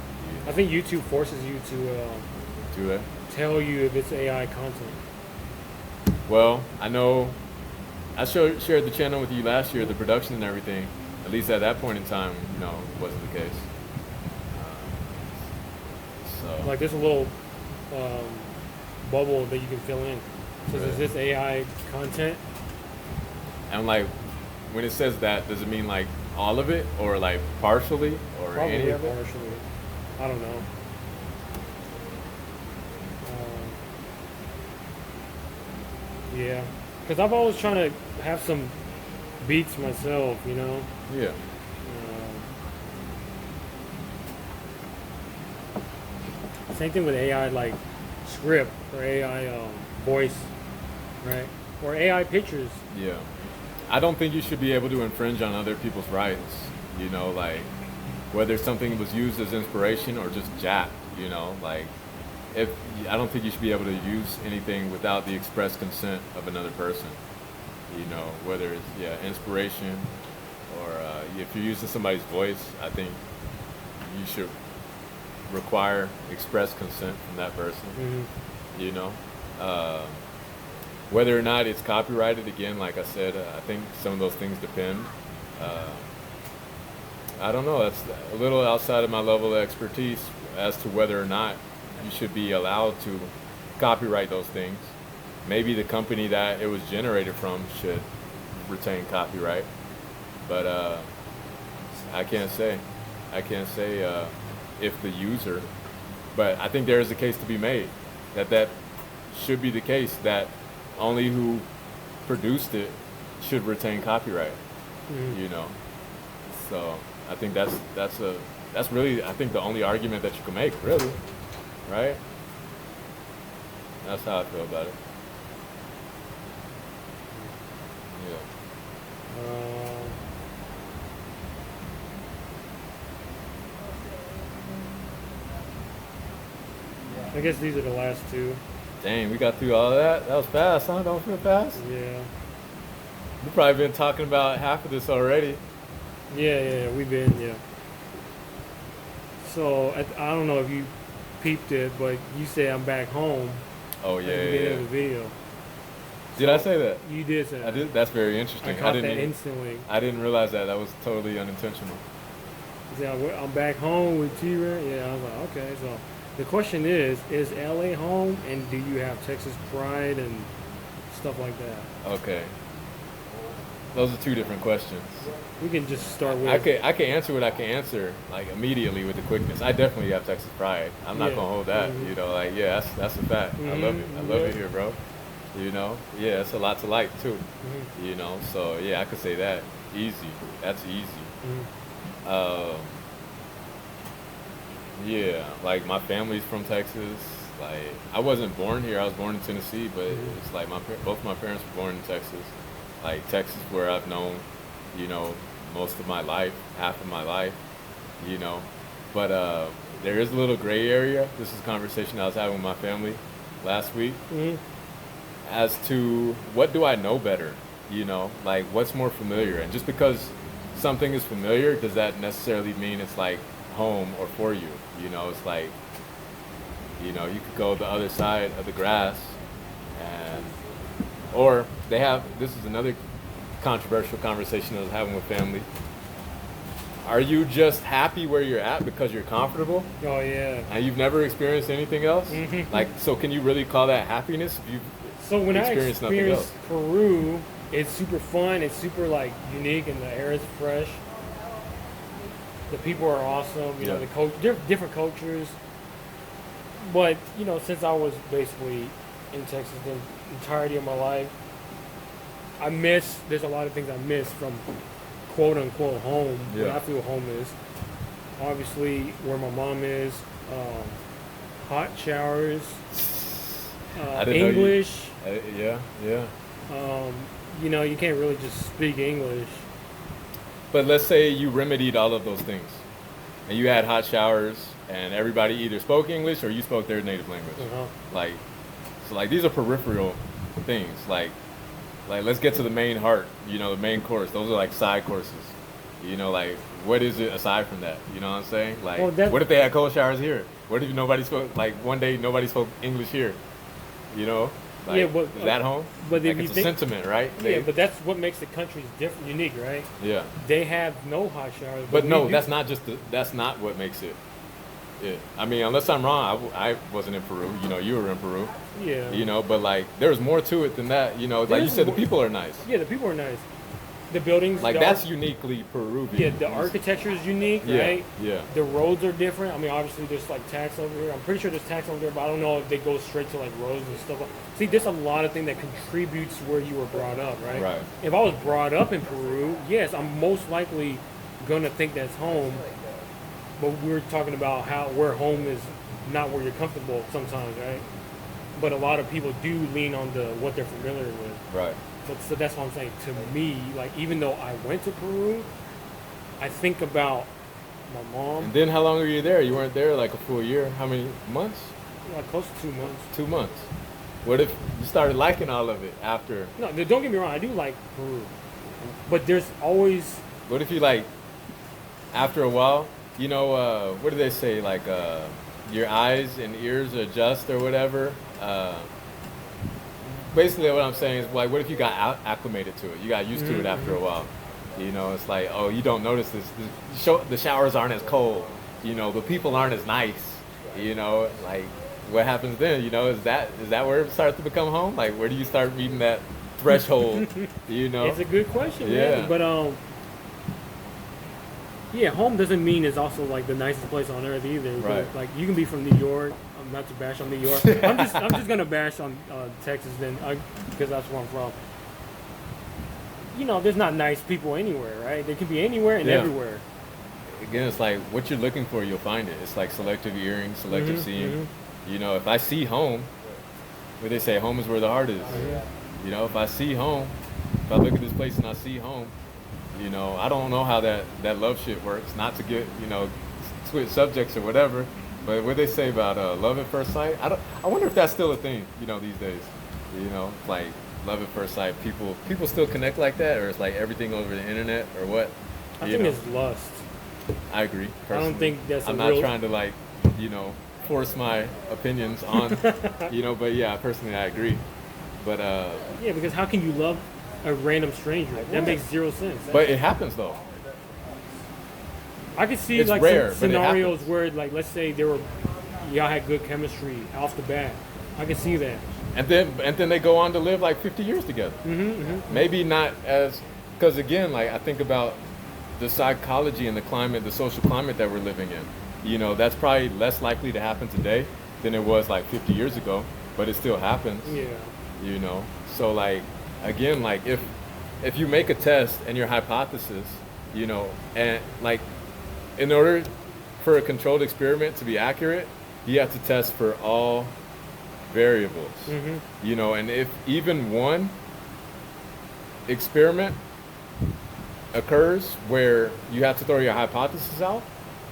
Speaker 2: I think YouTube forces you to
Speaker 1: Do it.
Speaker 2: tell you if it's AI content.
Speaker 1: Well, I know I shared the channel with you last year, the production and everything. At least at that point in time, wasn't the case.
Speaker 2: Like there's a little bubble that you can fill in. So is this AI content?
Speaker 1: And like, when it says that, does it mean like all of it, or like partially, or
Speaker 2: Probably
Speaker 1: any of it?
Speaker 2: partially. I don't know. Yeah, because I've always trying to have some beats myself,
Speaker 1: Yeah.
Speaker 2: Same thing with AI, like script or AI voice, right? Or AI pictures.
Speaker 1: Yeah. I don't think you should be able to infringe on other people's rights, like whether something was used as inspiration or just jacked, like if I don't think you should be able to use anything without the express consent of another person, whether it's inspiration or if you're using somebody's voice, I think you should require express consent from that person, whether or not it's copyrighted, again, like I said, I think some of those things depend. I don't know, that's a little outside of my level of expertise as to whether or not you should be allowed to copyright those things. Maybe the company that it was generated from should retain copyright, but I can't say if the user, but I think there is a case to be made that should be the case, that only who produced it should retain copyright.
Speaker 2: Mhm.
Speaker 1: You know, so I think that's really, I think, the only argument that you can make, really, right? That's how I feel about it. Yeah.
Speaker 2: Uh, I guess these are the last two.
Speaker 1: Dang, we got through all of that. That was fast, huh? Don't feel fast.
Speaker 2: Yeah.
Speaker 1: We've probably been talking about half of this already.
Speaker 2: Yeah, we've been, yeah. So, I don't know if you peeped it, but you said I'm back home
Speaker 1: Oh
Speaker 2: at
Speaker 1: yeah,
Speaker 2: the
Speaker 1: yeah,
Speaker 2: beginning
Speaker 1: yeah.
Speaker 2: of the video.
Speaker 1: Did I say that?
Speaker 2: You did say
Speaker 1: I
Speaker 2: that.
Speaker 1: did. That's very
Speaker 2: I
Speaker 1: interesting.
Speaker 2: caught
Speaker 1: didn't
Speaker 2: that
Speaker 1: even-
Speaker 2: instantly.
Speaker 1: I didn't realize that. That was totally unintentional.
Speaker 2: You said, I'm back home with T-Ray. Yeah, I was like, okay. So, the question is LA home, and do you have Texas pride and stuff like that?
Speaker 1: Okay. Those are two different questions.
Speaker 2: We can just start with.
Speaker 1: I can answer what I can answer like immediately with the quickness. I definitely have Texas pride. I'm not
Speaker 2: Yeah.
Speaker 1: gonna hold that.
Speaker 2: Mhm.
Speaker 1: You know, like yeah, that's a fact. I love it. I love it here, bro. You know, yeah, it's a lot to like too.
Speaker 2: Mhm.
Speaker 1: You know, so yeah, I could say that easy. That's easy.
Speaker 2: Mhm.
Speaker 1: Yeah, like my family's from Texas. Like I wasn't born here. I was born in Tennessee, but
Speaker 2: Mhm.
Speaker 1: it's like both my parents were born in Texas. Like Texas, where I've known, you know, most of my life, half of my life, you know. But there is a little gray area. This is a conversation I was having with my family last week
Speaker 2: Mhm.
Speaker 1: as to what do I know better, you know, like what's more familiar. And just because something is familiar, does that necessarily mean it's like home or for you? You know, it's like, you know, you could go the other side of the grass and, or they have, this is another controversial conversation I was having with family. Are you just happy where you're at because you're comfortable
Speaker 2: Oh yeah.
Speaker 1: and you've never experienced anything else?
Speaker 2: Mhm.
Speaker 1: Like, so can you really call that happiness if you
Speaker 2: So when I
Speaker 1: experience nothing
Speaker 2: experienced
Speaker 1: else?
Speaker 2: Peru, it's super fun. It's super like unique, and the air is fresh. The people are awesome. You know,
Speaker 1: Yeah.
Speaker 2: the different cultures. But you know, since I was basically in Texas the entirety of my life, there's a lot of things I miss from quote unquote home. What
Speaker 1: Yeah.
Speaker 2: I feel home is obviously where my mom is. Hot showers.
Speaker 1: I didn't know you-
Speaker 2: English.
Speaker 1: Yeah, yeah.
Speaker 2: You know, you can't really just speak English.
Speaker 1: But let's say you remedied all of those things, and you had hot showers, and everybody either spoke English or you spoke their native language.
Speaker 2: Uh-huh.
Speaker 1: Like, so like these are peripheral things. Like let's get to the main heart. You know, the main course. Those are like side courses. You know, like what is it aside from that? You know what I'm saying? Like,
Speaker 2: Well,
Speaker 1: what if they had cold showers here? What if nobody spoke? Like one day nobody spoke English here. You know? Like,
Speaker 2: Yeah, but,
Speaker 1: is that home?
Speaker 2: but if
Speaker 1: like
Speaker 2: you
Speaker 1: it's a
Speaker 2: think-
Speaker 1: sentiment, right?
Speaker 2: Yeah, but that's what makes the countries different, unique, right?
Speaker 1: yeah.
Speaker 2: They have no hot showers.
Speaker 1: But
Speaker 2: we
Speaker 1: no,
Speaker 2: do.
Speaker 1: that's not that's not what makes it. I mean, unless I'm wrong, I wasn't in Peru. You know, you were in Peru.
Speaker 2: Yeah.
Speaker 1: You know, but like, there's more to it than that. You know, like you
Speaker 2: There's
Speaker 1: said, the
Speaker 2: more-
Speaker 1: people are nice.
Speaker 2: Yeah, the people are nice. The buildings.
Speaker 1: Like
Speaker 2: the
Speaker 1: that's
Speaker 2: arch-
Speaker 1: uniquely Peruvian.
Speaker 2: Yeah, the architecture is unique,
Speaker 1: Yeah,
Speaker 2: right?
Speaker 1: yeah.
Speaker 2: The roads are different. I mean, obviously there's like tax over here. I'm pretty sure there's tax over there, but I don't know if they go straight to like roads and stuff. See, there's a lot of things that contributes to where you were brought up, right?
Speaker 1: Right.
Speaker 2: If I was brought up in Peru, yes, I'm most likely gonna think that's home. But we're talking about where home is not where you're comfortable sometimes, right? But a lot of people do lean on what they're familiar with.
Speaker 1: Right.
Speaker 2: But so that's what I'm saying. To me, like even though I went to Peru, I think about my mom.
Speaker 1: And then how long were you there? You weren't there like a full year. How many months?
Speaker 2: Like close to 2 months.
Speaker 1: 2 months. What if you started liking all of it after?
Speaker 2: No, don't get me wrong. I do like Peru, but there's always
Speaker 1: What if you like, after a while, you know, what do they say? Like, your eyes and ears adjust or whatever. Basically, what I'm saying is, like, what if you got acclimated to it? You got used to it after a while. You know, it's like, oh, you don't notice this. The showers aren't as cold. You know, the people aren't as nice. You know, like, what happens then? You know, is that where it starts to become home? Like, where do you start meeting that threshold? You know,
Speaker 2: it's a good question,
Speaker 1: Yeah.
Speaker 2: man. But yeah, home doesn't mean it's also like the nicest place on earth either.
Speaker 1: Right.
Speaker 2: Like you can be from New York. Not to bash on New York. I'm just gonna bash on Texas then, because that's where I'm from. there's not nice people anywhere, right? They can be anywhere and
Speaker 1: Yeah.
Speaker 2: everywhere.
Speaker 1: Again, it's like what you're looking for, you'll find it. It's like selective hearing, selective seeing. You know, if I see home, where they say home is where the heart is. You know, if I see home, if I look at this place and I see home, you know, I don't know how that love shit works. Not to get, switch subjects or whatever, but what they say about love at first sight, I wonder if that's still a thing, these days. You know, like love at first sight, people still connect like that, or it's like everything over the internet, or what?
Speaker 2: I think it's lust.
Speaker 1: I agree. Personally.
Speaker 2: I don't think that's
Speaker 1: I'm not trying to force my opinions on, but yeah, personally I agree. But
Speaker 2: yeah, because how can you love a random stranger? That makes zero sense.
Speaker 1: But it happens though.
Speaker 2: I could see
Speaker 1: It's
Speaker 2: like
Speaker 1: rare,
Speaker 2: some
Speaker 1: but it
Speaker 2: scenarios
Speaker 1: happens.
Speaker 2: where, like, let's say y'all had good chemistry off the bat. I could see that.
Speaker 1: And then they go on to live like 50 years together. Maybe not as, because again, like I think about the psychology and the climate, the social climate that we're living in. You know, that's probably less likely to happen today than it was like 50 years ago, but it still happens.
Speaker 2: Yeah.
Speaker 1: You know, so like again, like if you make a test and your hypothesis, and like in order for a controlled experiment to be accurate, you have to test for all variables. And if even one experiment occurs where you have to throw your hypothesis out,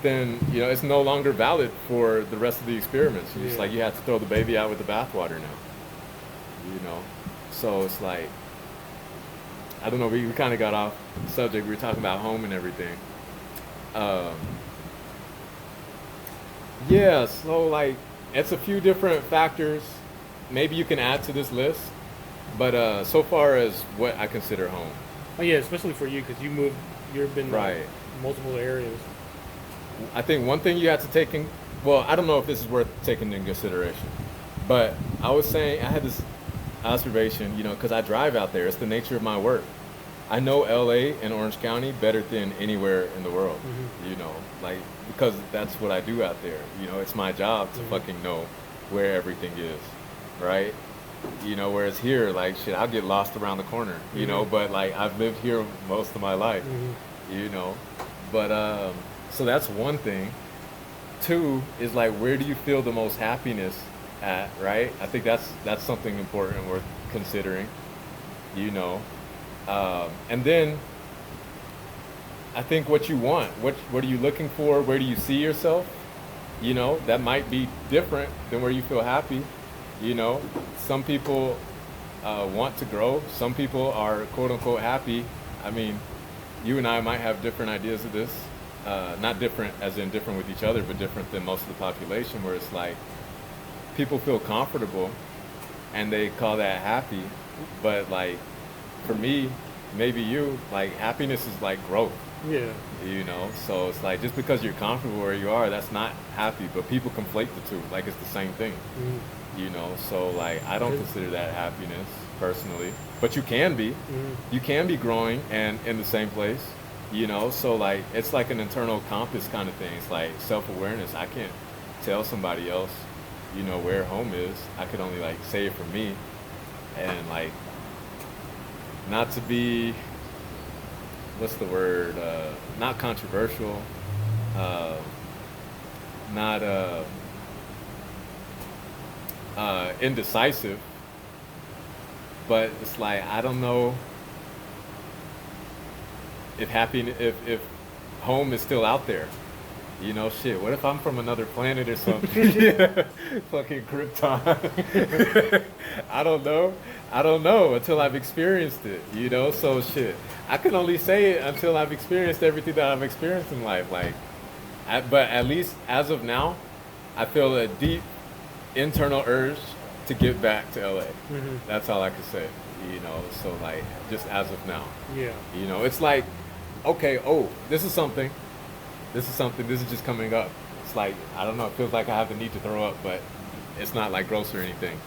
Speaker 1: then it's no longer valid for the rest of the experiments. It's like you have to throw the baby out with the bathwater now. So it's like, I don't know, we kind of got off the subject. We were talking about home and everything. Yeah, so like it's a few different factors maybe you can add to this list, but so far as what I consider home.
Speaker 2: Oh yeah, especially for you, because you've been
Speaker 1: Right.
Speaker 2: like, multiple areas.
Speaker 1: I think one thing you have to take in, well, I don't know if this is worth taking into consideration, but I was saying, I had this observation, because I drive out there. It's the nature of my work. I know LA and Orange County better than anywhere in the world, like, because that's what I do out there. It's my job to fucking know where everything is, right? Whereas here, like, shit, I'll get lost around the corner, but like, I've lived here most of my life, but, so that's one thing. Two is like, where do you feel the most happiness at, right? I think that's something important worth considering, and then I think what you want, what are you looking for? Where do you see yourself? That might be different than where you feel happy. Some people want to grow. Some people are quote unquote happy. I mean, you and I might have different ideas of this. Not different as in different with each other, but different than most of the population, where it's like people feel comfortable and they call that happy. But like for me, maybe you, like happiness is like growth.
Speaker 2: Yeah.
Speaker 1: So it's like just because you're comfortable where you are, that's not happy, but people conflate the two like it's the same thing. So like I don't consider that happiness personally, but you can be. You can be growing and in the same place. So like it's like an internal compass kind of thing. It's like self-awareness. I can't tell somebody else where home is. I could only like say it for me, and like not to be, what's the word, not controversial, not indecisive, but it's like I don't know if if home is still out there. Shit, what if I'm from another planet or something? Fucking Krypton. I don't know until I've experienced it, so shit, I can only say it until I've experienced everything that I've experienced in life. Like, but at least as of now, I feel a deep internal urge to get back to LA. That's all I can say, so like just as of now.
Speaker 2: Yeah.
Speaker 1: It's like, okay, this is something, this is just coming up. It's like, I don't know, it feels like I have the need to throw up, but it's not like gross or anything.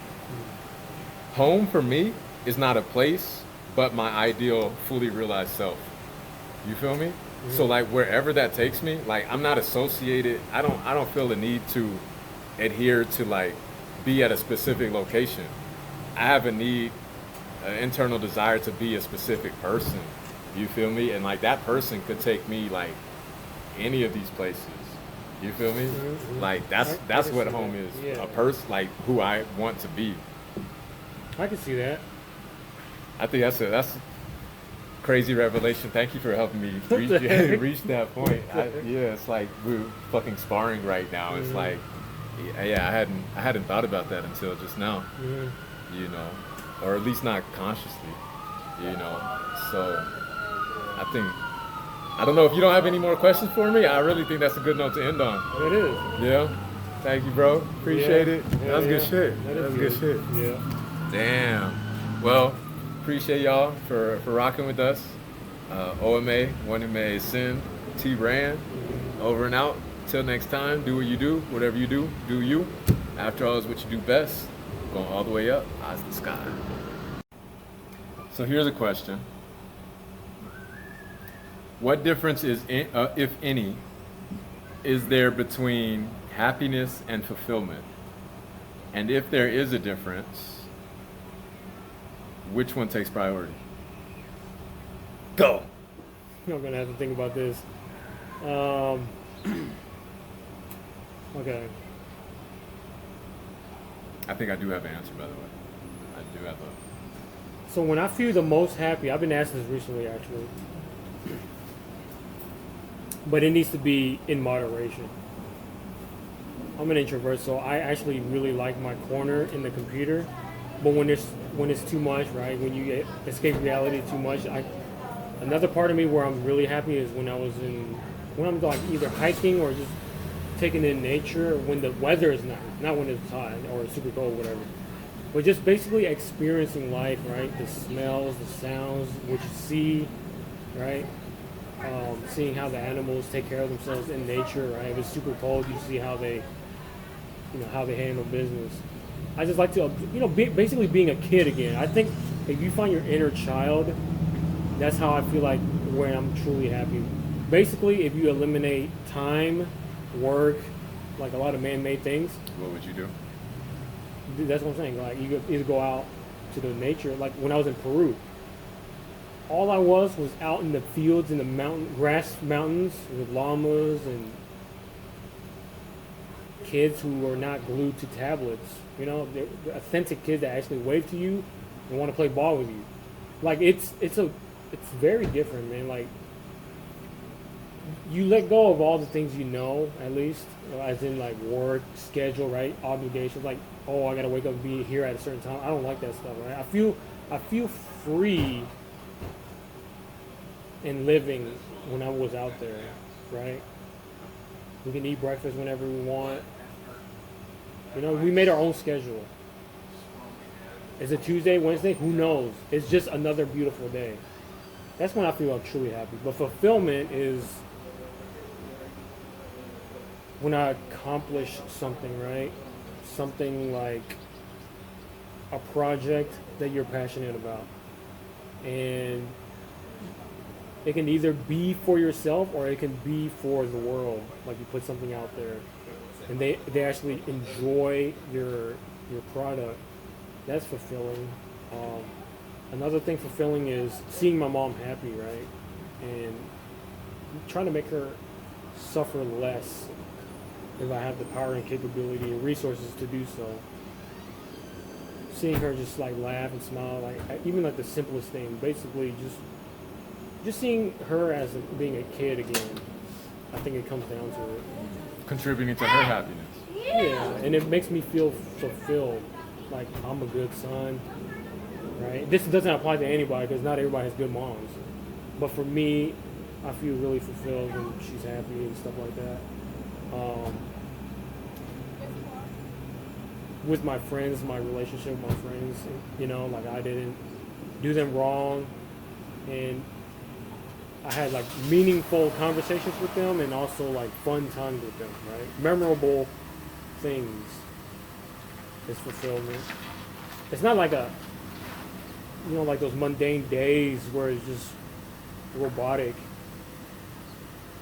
Speaker 1: Home for me is not a place, but my ideal fully realized self. You feel me? So like wherever that takes me, like I'm not associated, I don't feel the need to adhere to like be at a specific location. I have a need an internal desire to be a specific person. You feel me? And like that person could take me like any of these places. You feel me?
Speaker 2: Mhm.
Speaker 1: Like
Speaker 2: I
Speaker 1: that's
Speaker 2: can
Speaker 1: what
Speaker 2: see
Speaker 1: home
Speaker 2: that.
Speaker 1: is.
Speaker 2: Yeah.
Speaker 1: A person like who I want to be.
Speaker 2: I can see that.
Speaker 1: I think that's a crazy revelation. Thank you for helping me reach,
Speaker 2: the heck?
Speaker 1: reach that point. Yeah, it's like we're fucking sparring right now. It's
Speaker 2: Mhm.
Speaker 1: like, yeah, I hadn't thought about that until just now.
Speaker 2: Mhm.
Speaker 1: You know, or at least not consciously. You know, so I think I don't know if you don't have any more questions for me. I really think that's a good note to end on.
Speaker 2: It is.
Speaker 1: Yeah. Thank you, bro. Appreciate
Speaker 2: Yeah.
Speaker 1: it.
Speaker 2: Yeah,
Speaker 1: That was good
Speaker 2: yeah.
Speaker 1: shit.
Speaker 2: That
Speaker 1: That
Speaker 2: is
Speaker 1: was good shit.
Speaker 2: Yeah.
Speaker 1: Damn. Well, appreciate y'all for rocking with us. OMA, One MA Sin, T Brand, over and out. Till next time, do what you do. Whatever you do you. After all is what you do best. Going all the way up, eyes to the sky. So here's a question. What difference if any, is there between happiness and fulfillment? And if there is a difference, which one takes priority? Go.
Speaker 2: I'm gonna have to think about this. Okay.
Speaker 1: I think I do have an answer, by the way. I do have a.
Speaker 2: So when I feel the most happy, I've been asked this recently actually, but it needs to be in moderation. I'm an introvert, so I actually really like my corner in the computer. But when it's too much, right? When you escape reality too much, another part of me where I'm really happy is when I'm like either hiking or just taking in nature when the weather is nice, not when it's hot or super cold, whatever. But just basically experiencing life, right? The smells, the sounds, what you see, right? Seeing how the animals take care of themselves in nature, right? If it's super cold, you see how they handle business. I just like to, basically being a kid again. I think if you find your inner child, that's how I feel like when I'm truly happy. Basically, if you eliminate time, work, like a lot of man-made things,
Speaker 1: What would you do?
Speaker 2: that's what I'm saying. Like you could either go out to the nature, like when I was in Peru. All I was out in the fields, in the grass mountains with llamas and kids who are not glued to tablets. They're authentic kids that actually wave to you and want to play ball with you. Like it's very different, man. Like you let go of all the things at least, as in like work, schedule, right? Obligations, like, oh, I gotta wake up and be here at a certain time. I don't like that stuff, right? I feel free in living when I was out there, right? We can eat breakfast whenever we want. We made our own schedule. Is it Tuesday, Wednesday? Who knows? It's just another beautiful day. That's when I feel I'm truly happy. But fulfillment is when I accomplish something, right? Something like a project that you're passionate about. And it can either be for yourself or it can be for the world. Like you put something out there and they actually enjoy your product. That's fulfilling. Another thing fulfilling is seeing my mom happy, right? And trying to make her suffer less if I have the power and capability and resources to do so. Seeing her just like laugh and smile, like even like the simplest thing, basically just seeing her as being a kid again. I think it comes down to it.
Speaker 1: Contributing to her happiness.
Speaker 2: Yeah, and it makes me feel fulfilled, like I'm a good son, right? This doesn't apply to anybody because not everybody has good moms. But for me, I feel really fulfilled when she's happy and stuff like that. With my friends, my relationship with my friends, like I didn't do them wrong, and I had like meaningful conversations with them and also like fun times with them, right? Memorable things is fulfillment. It's not like like those mundane days where it's just robotic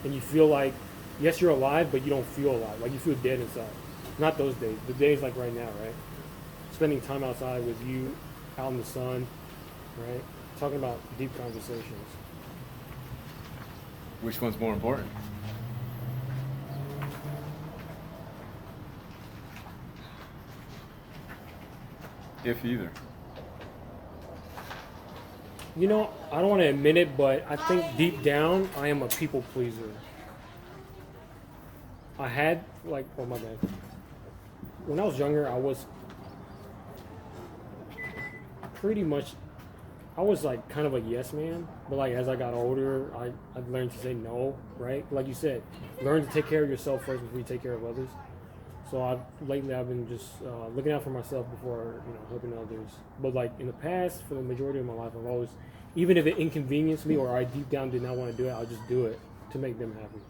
Speaker 2: and you feel like, yes, you're alive, but you don't feel alive. Like you feel dead inside. Not those days. The days like right now, right? Spending time outside with you, out in the sun, right? Talking about deep conversations.
Speaker 1: Which one's more important? If either.
Speaker 2: You know, I don't want to admit it, but I think deep down, I am a people pleaser. I had, like, oh my bad. When I was younger, I was pretty much, I was like kind of a yes man. But like as I got older, I've learned to say no, right? Like you said, learn to take care of yourself first before you take care of others. So lately I've been just looking out for myself before helping others. But like in the past, for the majority of my life, I've always, even if it inconvenienced me or I deep down did not want to do it, I'll just do it to make them happy.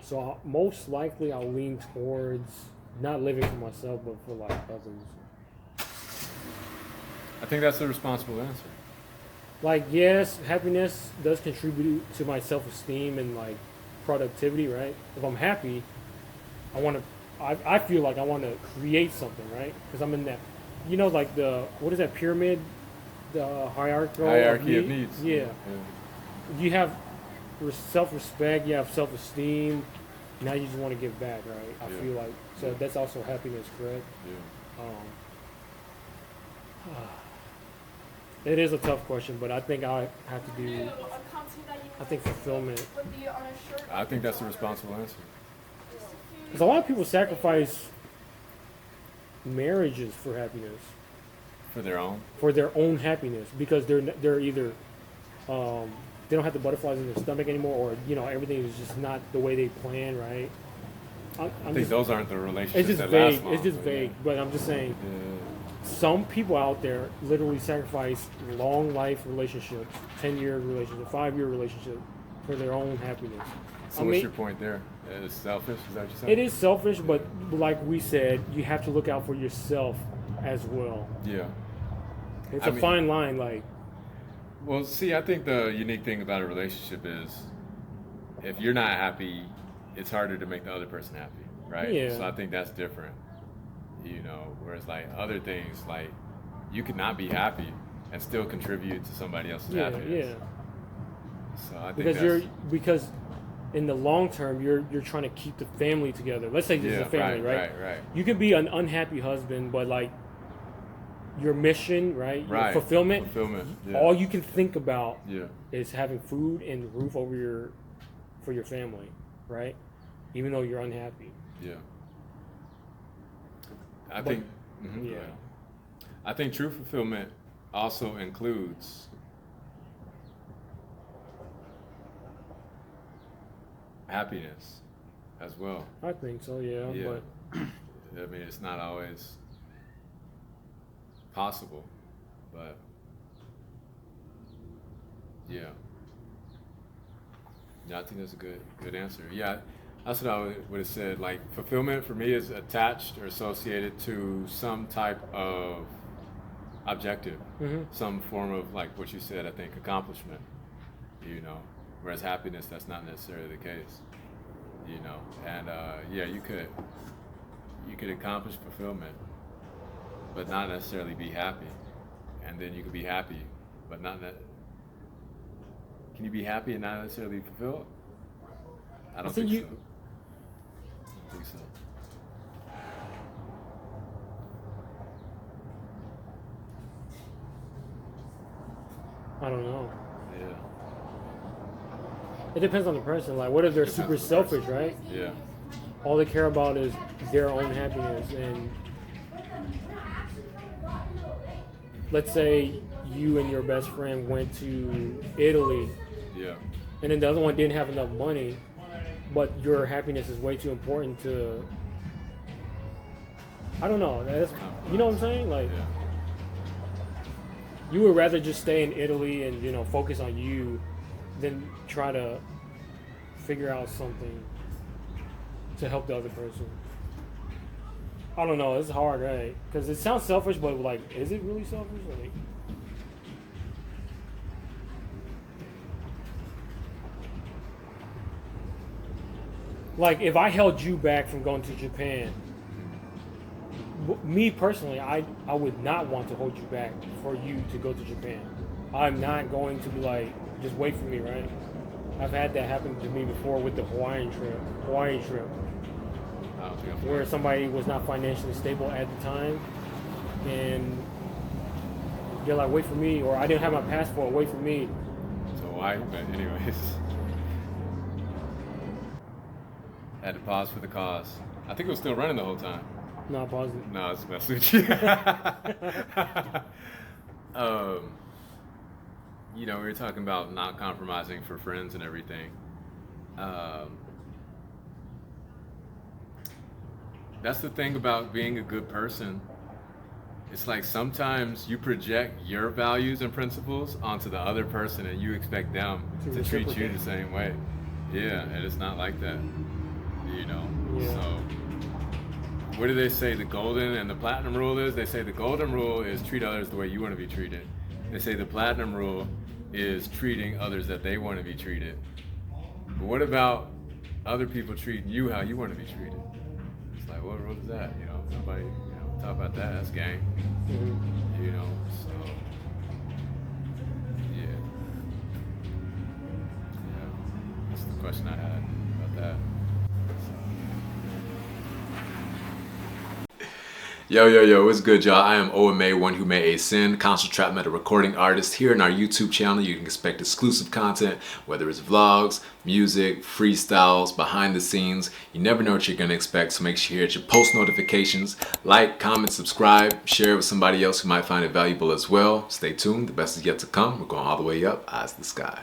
Speaker 2: So most likely I'll lean towards not living for myself, but for like others.
Speaker 1: I think that's a responsible answer.
Speaker 2: Like yes, happiness does contribute to my self-esteem and like productivity, right? If I'm happy, I feel like I want to create something, right? Because I'm in that, like what is that pyramid? The
Speaker 1: hierarchy of needs.
Speaker 2: Yeah. You have self-respect, you have self-esteem. Now you just want to give back, right? I feel like so that's also happiness, correct?
Speaker 1: Yeah.
Speaker 2: It is a tough question, but I think I have to do. I think fulfillment.
Speaker 1: I think that's a responsible answer.
Speaker 2: Because a lot of people sacrifice marriages for happiness.
Speaker 1: For their own?
Speaker 2: For their own happiness, because they're either they don't have the butterflies in their stomach anymore, or everything is just not the way they plan, right?
Speaker 1: I think those aren't the relationships.
Speaker 2: It's just
Speaker 1: that
Speaker 2: vague.
Speaker 1: last long,
Speaker 2: It's just vague. But I'm just saying, some people out there literally sacrifice long life relationships, 10-year relationship, 5-year relationship, for their own happiness.
Speaker 1: So what's your point there? It's selfish? Is that what you're saying?
Speaker 2: It is selfish, but like we said, you have to look out for yourself as well.
Speaker 1: Yeah.
Speaker 2: It's a fine line, like.
Speaker 1: Well, see, I think the unique thing about a relationship is if you're not happy, it's harder to make the other person happy, right?
Speaker 2: Yeah.
Speaker 1: So I think that's different, whereas like other things, like you could not be happy and still contribute to somebody else's happiness.
Speaker 2: Yeah.
Speaker 1: So I think
Speaker 2: because in the long term, you're trying to keep the family together. Let's say this is a family, right?
Speaker 1: Right.
Speaker 2: You can be an unhappy husband, but like your mission, right? Your fulfillment.
Speaker 1: Yeah.
Speaker 2: All you can think about
Speaker 1: Yeah.
Speaker 2: is having food and roof over for your family, right? Even though you're unhappy.
Speaker 1: Yeah. I think true fulfillment also includes happiness as well.
Speaker 2: I think so, yeah.
Speaker 1: But I mean, it's not always possible, but yeah, I think that's a good answer. Yeah, that's what I would have said. Like fulfillment for me is attached or associated to some type of objective, some form of like what you said. I think accomplishment. Whereas happiness, that's not necessarily the case. And you could accomplish fulfillment, but not necessarily be happy. And then you could be happy, but not that. Can you be happy and not necessarily fulfilled? I don't think so. I don't think so.
Speaker 2: I don't know.
Speaker 1: Yeah.
Speaker 2: It depends on the person. Like, what if they're super selfish, right?
Speaker 1: Yeah.
Speaker 2: All they care about is their own happiness. And let's say you and your best friend went to Italy.
Speaker 1: Yeah.
Speaker 2: And then the other one didn't have enough money, but your happiness is way too important to. I don't know. You know what I'm saying? Like, you would rather just stay in Italy and focus on you than try to figure out something to help the other person. I don't know. It's hard, right? Because it sounds selfish, but like, is it really selfish? Like if I held you back from going to Japan, me personally, I would not want to hold you back for you to go to Japan. I'm not going to be like, just wait for me, right? I've had that happen to me before with the Hawaiian trip.
Speaker 1: I don't think I'm
Speaker 2: Where somebody was not financially stable at the time, and they're like, wait for me, or I didn't have my passport, wait for me.
Speaker 1: so why? But anyways, had to pause for the cause. I think it was still running the whole time.
Speaker 2: No, pause it.
Speaker 1: No, it's messing with you. You know, we were talking about not compromising for friends and everything. That's the thing about being a good person. It's like sometimes you project your values and principles onto the other person and you expect them to treat you the same way. Yeah, and it's not like that. You know?
Speaker 2: Yeah.
Speaker 1: So what do they say the golden and the platinum rule is? They say the golden rule is treat others the way you want to be treated. They say the platinum rule is treating others that they want to be treated. But what about other people treating you how you want to be treated? It's like, what rule is that? You know, nobody, talk about that. That's gang.
Speaker 2: Mm-hmm.
Speaker 1: You know, so yeah. Yeah, that's the question I had about that. Yo, what's good, y'all? I am OMA, one who may a sin, console trap metal recording artist. Here in our YouTube channel, you can expect exclusive content, whether it's vlogs, music, freestyles, behind the scenes. You never know what you're gonna expect, so make sure you hit your post notifications, like, comment, subscribe, share it with somebody else who might find it valuable as well. Stay tuned, the best is yet to come. We're going all the way up, eyes to the sky.